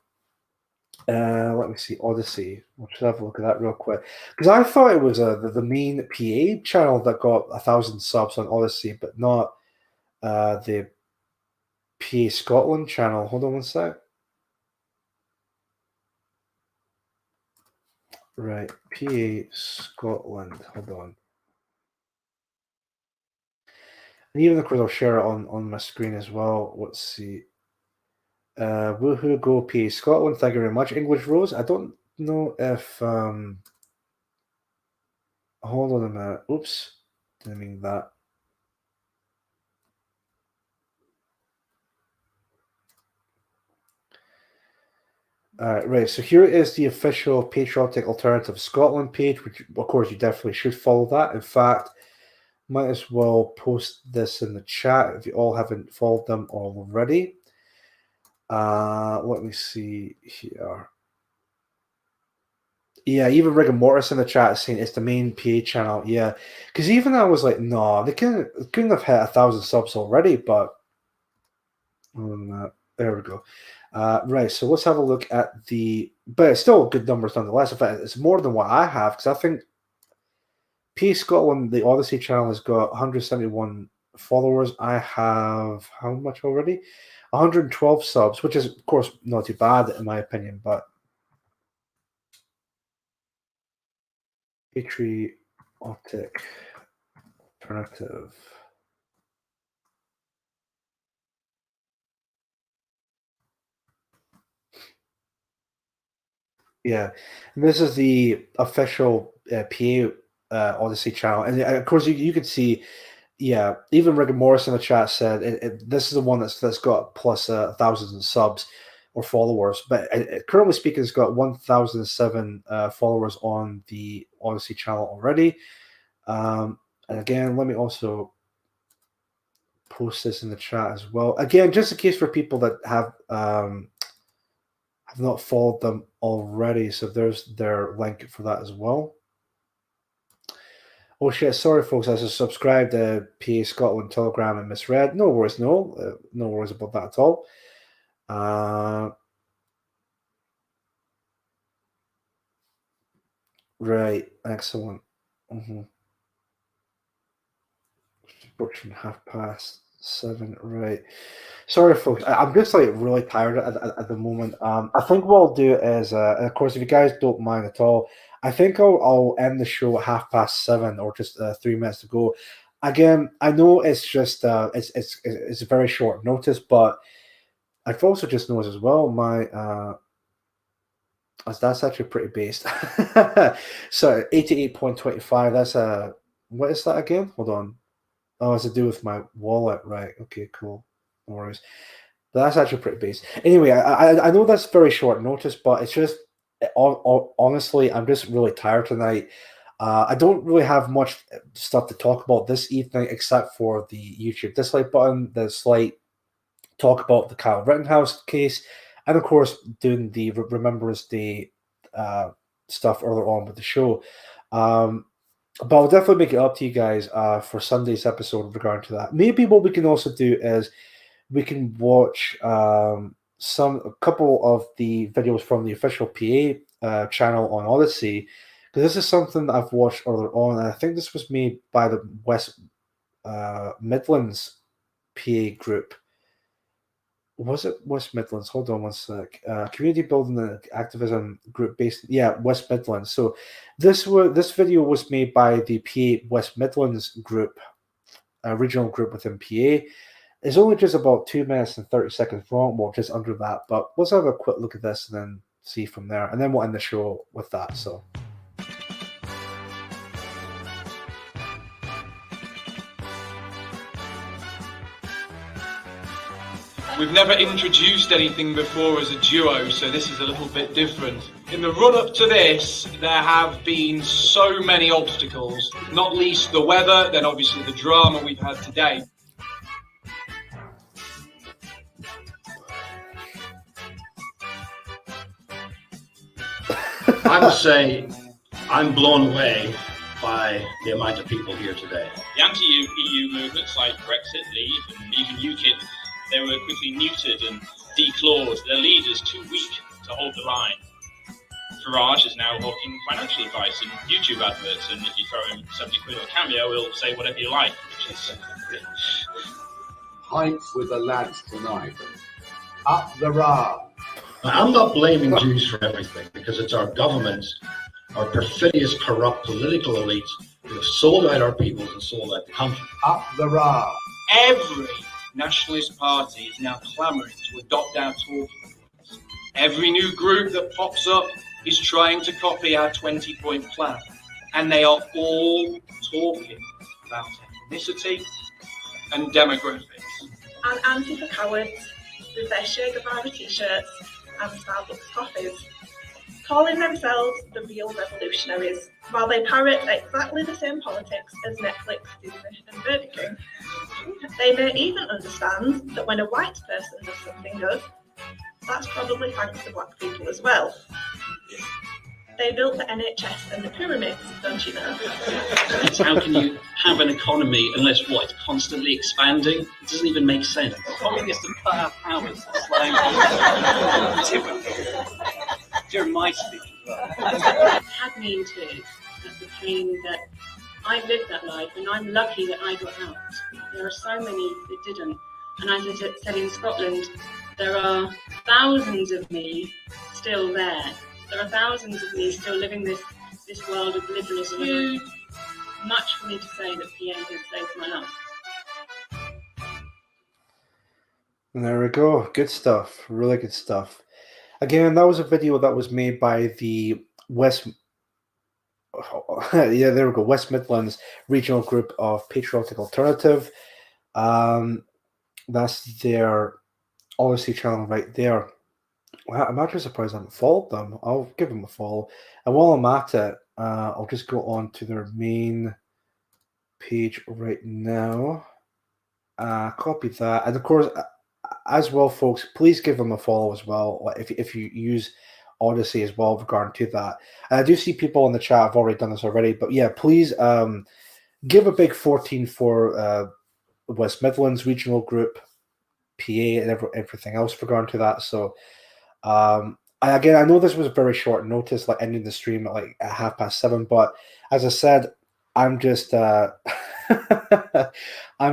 Speaker 1: Let me see. Odyssey. We'll just have a look at that real quick. Because I thought it was the main PA channel that got 1,000 subs on Odyssey, but not the PA Scotland channel. Hold on one sec. Right. PA Scotland. Hold on. And even of course I'll share it on my screen as well. Let's see. Woohoo, go PA Scotland. Thank you very much. English Rose. I don't know if hold on a minute. Oops. Didn't mean that. Right, so here is the official Patriotic Alternative Scotland page, which of course you definitely should follow that. In fact, might as well post this in the chat if you all haven't followed them already. Let me see here. Yeah, even Rigor Mortis in the chat is saying it's the main PA channel. Yeah, because even I was like, no, they couldn't have hit 1,000 subs already. But there we go. Right, so let's have a look at the. But it's still good numbers nonetheless. In fact, it's more than what I have because I think PA Scotland, the Odyssey channel, has got 171 followers. I have how much already? 112 subs, which is of course not too bad in my opinion, but. Patriotic alternative. Yeah, and this is the official PA Odyssey channel, and of course you can see, yeah, even Rigor Morris in the chat said this is the one that's got plus thousands of subs or followers, but currently speaking, it's got 1,007 followers on the Odyssey channel already. And again, let me also post this in the chat as well. Again, just in case for people that have not followed them already, so there's their link for that as well. Oh shit, sorry folks, I just subscribed to PA Scotland Telegram and misread. No worries, no worries about that at all. Right, excellent. Approaching 7:30, right. Sorry folks, I'm just like really tired at the moment. I think what I'll do is, of course, if you guys don't mind at all, I think I'll end the show at 7:30 or just 3 minutes to go. Again, I know it's just it's a very short notice, but I've also just noticed as well my that's actually pretty based. So 88.25. That's what is that again? Hold on. Oh, it's to do with my wallet, right? Okay, cool. No worries. But that's actually pretty base. Anyway, I know that's very short notice, but it's just honestly, I'm just really tired tonight. I don't really have much stuff to talk about this evening except for the YouTube dislike button, the slight talk about the Kyle Rittenhouse case, and of course doing the Remembrance Day stuff earlier on with the show. But I'll definitely make it up to you guys for Sunday's episode regarding to that. Maybe what we can also do is we can watch a couple of the videos from the official PA channel on Odyssey, because this is something that I've watched earlier on, and I think this was made by the West Midlands PA group. Was it West Midlands? Hold on one sec. Community building and activism group based, yeah, West Midlands. So this video was made by the PA West Midlands group, regional group within PA. It's only just about 2 minutes and 30 seconds long, well, just under that. But let's have a quick look at this and then see from there, and then we'll end the show with that. So.
Speaker 6: We've never introduced anything before as a duo, so this is a little bit different. In the run-up to this, there have been so many obstacles, not least the weather, then obviously the drama we've had today.
Speaker 7: I must say, I'm blown away by the amount of people here today.
Speaker 8: The anti-EU movements like Brexit, Leave, and even UKIP, they were quickly neutered and declawed. Their leaders too weak to hold the line. Farage is now hawking financial advice and YouTube adverts, and if you throw him 70 quid or Cameo, he'll say whatever you like, which is...
Speaker 9: Pints with the lads tonight. Up the Ra.
Speaker 7: I'm not blaming Jews for everything, because it's our governments, our perfidious, corrupt political elites who have sold out our peoples and sold out the country.
Speaker 9: Up the Ra.
Speaker 6: Every nationalist party is now clamouring to adopt our talking points. Every new group that pops up is trying to copy our 20-point plan. And they are all talking about ethnicity and demographics.
Speaker 10: And anti for cowards with their Che Guevara t-shirts and Starbucks coffees, calling themselves the real revolutionaries, while they parrot exactly the same politics as Netflix, Disney and Burger King. They may even understand that when a white person does something good, that's probably thanks to black people as well. They built the NHS and the pyramids, don't you know?
Speaker 11: It's how can you have an economy unless what? It's constantly expanding? It doesn't even make sense. Communists have cut our powers. That's like typical. Jeremiah speaking as well.
Speaker 12: Had me in tears at the pain that I lived that life, and I'm lucky that I got out. There are so many that didn't. And as I said in Scotland, there are thousands of me still there. There are thousands of me still living this world of liberal. It's too much for me to say that PA has saved my life.
Speaker 1: And there we go. Good stuff. Really good stuff. Again, that was a video that was made by the West Midlands Regional Group of Patriotic Alternative. That's their Odyssey channel right there. I'm actually surprised I haven't followed them. I'll give them a follow. And while I'm at it, I'll just go on to their main page right now. Copy that. And of course, as well, folks, please give them a follow as well. If you use Odyssey as well regarding to that. And I do see people in the chat have already done this already. But yeah, please give a big 14 for West Midlands Regional Group, PA, and everything else regarding to that. So I know this was a very short notice, like ending the stream at like at 7:30, but as I said, I'm just I'm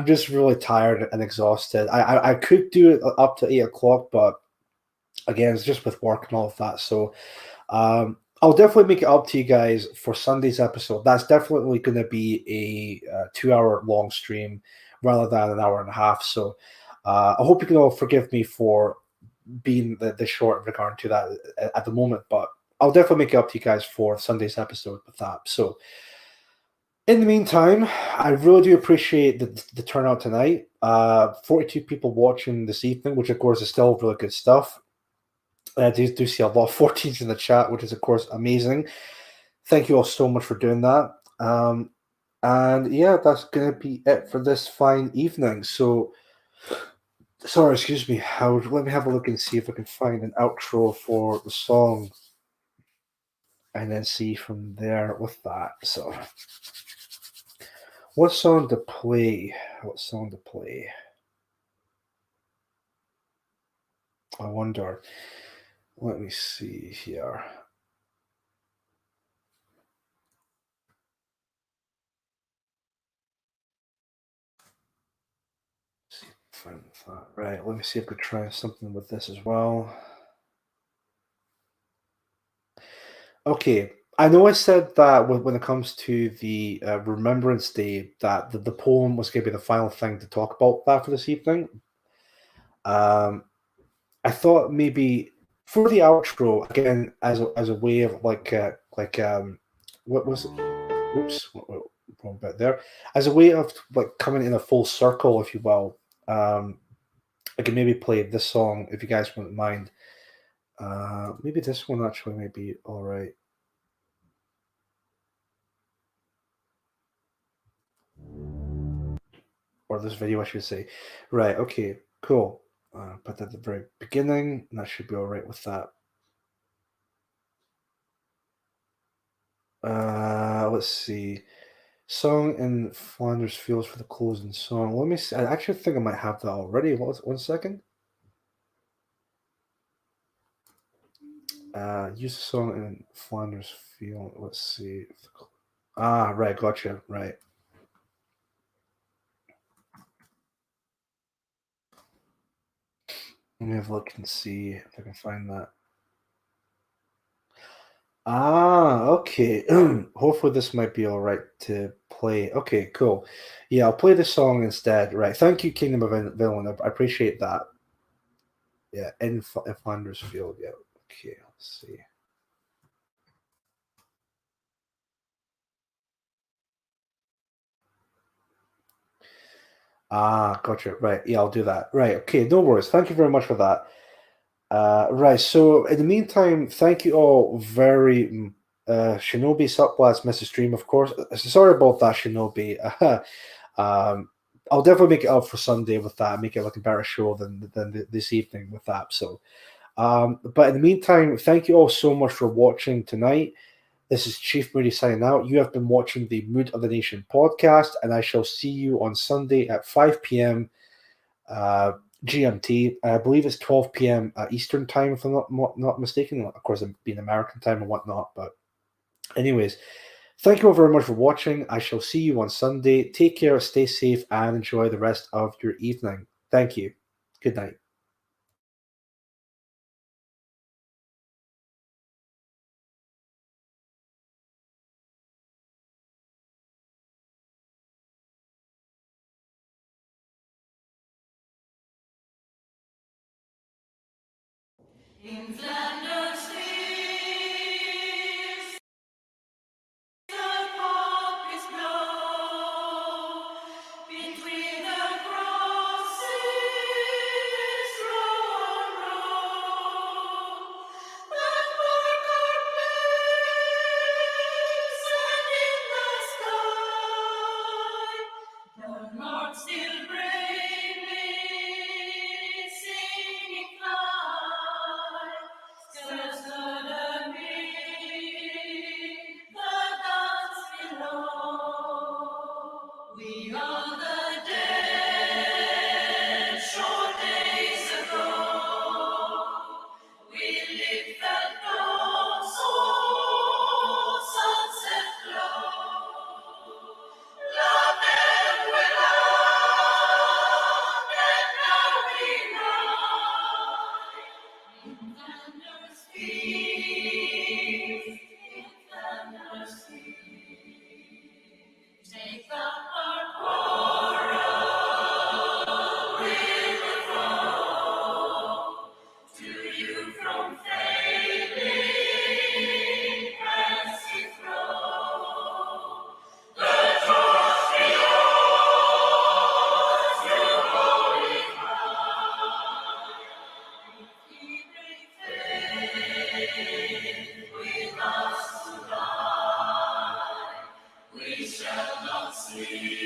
Speaker 1: just really tired and exhausted. I could do it up to 8 o'clock, but again, it's just with work and all of that. So I'll definitely make it up to you guys for Sunday's episode. That's definitely going to be a 2-hour long stream rather than an hour and a half. So I hope you can all forgive me for being the short in regard to that at the moment, but I'll definitely make it up to you guys for Sunday's episode with that. So in the meantime, I really do appreciate the turnout tonight. 42 people watching this evening, which of course is still really good stuff. I do see a lot of 14s in the chat, which is of course amazing. Thank you all so much for doing that. And yeah, that's going to be it for this fine evening. So sorry, excuse me. Let me have a look and see if I can find an outro for the song, and then see from there with that. So, what song to play? What song to play? I wonder. Let me see here. Right, let me see if I could try something with this as well. Okay, I know I said that when it comes to the Remembrance Day, that the poem was going to be the final thing to talk about that for this evening. I thought maybe for the outro, again, as a way of what was it? Oops, wrong bit there. As a way of like coming in a full circle, if you will. I can maybe play this song if you guys wouldn't mind. Maybe this one actually may be all right. Or this video, I should say. Right, okay, cool. Put that at the very beginning, and that should be all right with that. Let's see. Song in Flanders Fields for the closing song. Let me see. I actually think I might have that already. One second. Use the song in Flanders Field. Let's see. Right, gotcha. Right. Let me have a look and see if I can find that. Okay. Hopefully this might be all right to play. Okay, cool. Yeah, I'll play the song instead. Right. Thank you, Kingdom of Villain. I appreciate that. Yeah, in Flanders Field. Yeah. Okay, let's see. Gotcha. Right. Yeah, I'll do that. Right. Okay, no worries. Thank you very much for that. Right. So in the meantime, thank you all very Shinobi Subblast missed the stream, of course. Sorry about that, Shinobi. I'll definitely make it up for Sunday with that. Make it like a better show than this evening with that. So, but in the meantime, thank you all so much for watching tonight. This is Chief Moody signing out. You have been watching the Mood of the Nation podcast, and I shall see you on Sunday at 5 p.m. GMT. I believe it's 12 p.m. Eastern time, if I'm not mistaken. Of course, it'd be in American time and whatnot. But anyways, thank you all very much for watching. I shall see you on Sunday. Take care, stay safe, and enjoy the rest of your evening. Thank you. Good night.
Speaker 13: In Flanders fields, the poppies blow. Between the crosses, row on row. Blackbird plays, and in the sky, the Lord still bravely singing fly. Stirs the guns below. We are the dead, short days ago. We live that dawn, so sunset glow. Love them we love, and now we ride. In Flanders fields, in Flanders fields, take up our quarrel with the foe. To you from failing hands we throw. The trophy yours, you holy Christ. He brings faith with us to die. We shall not sleep.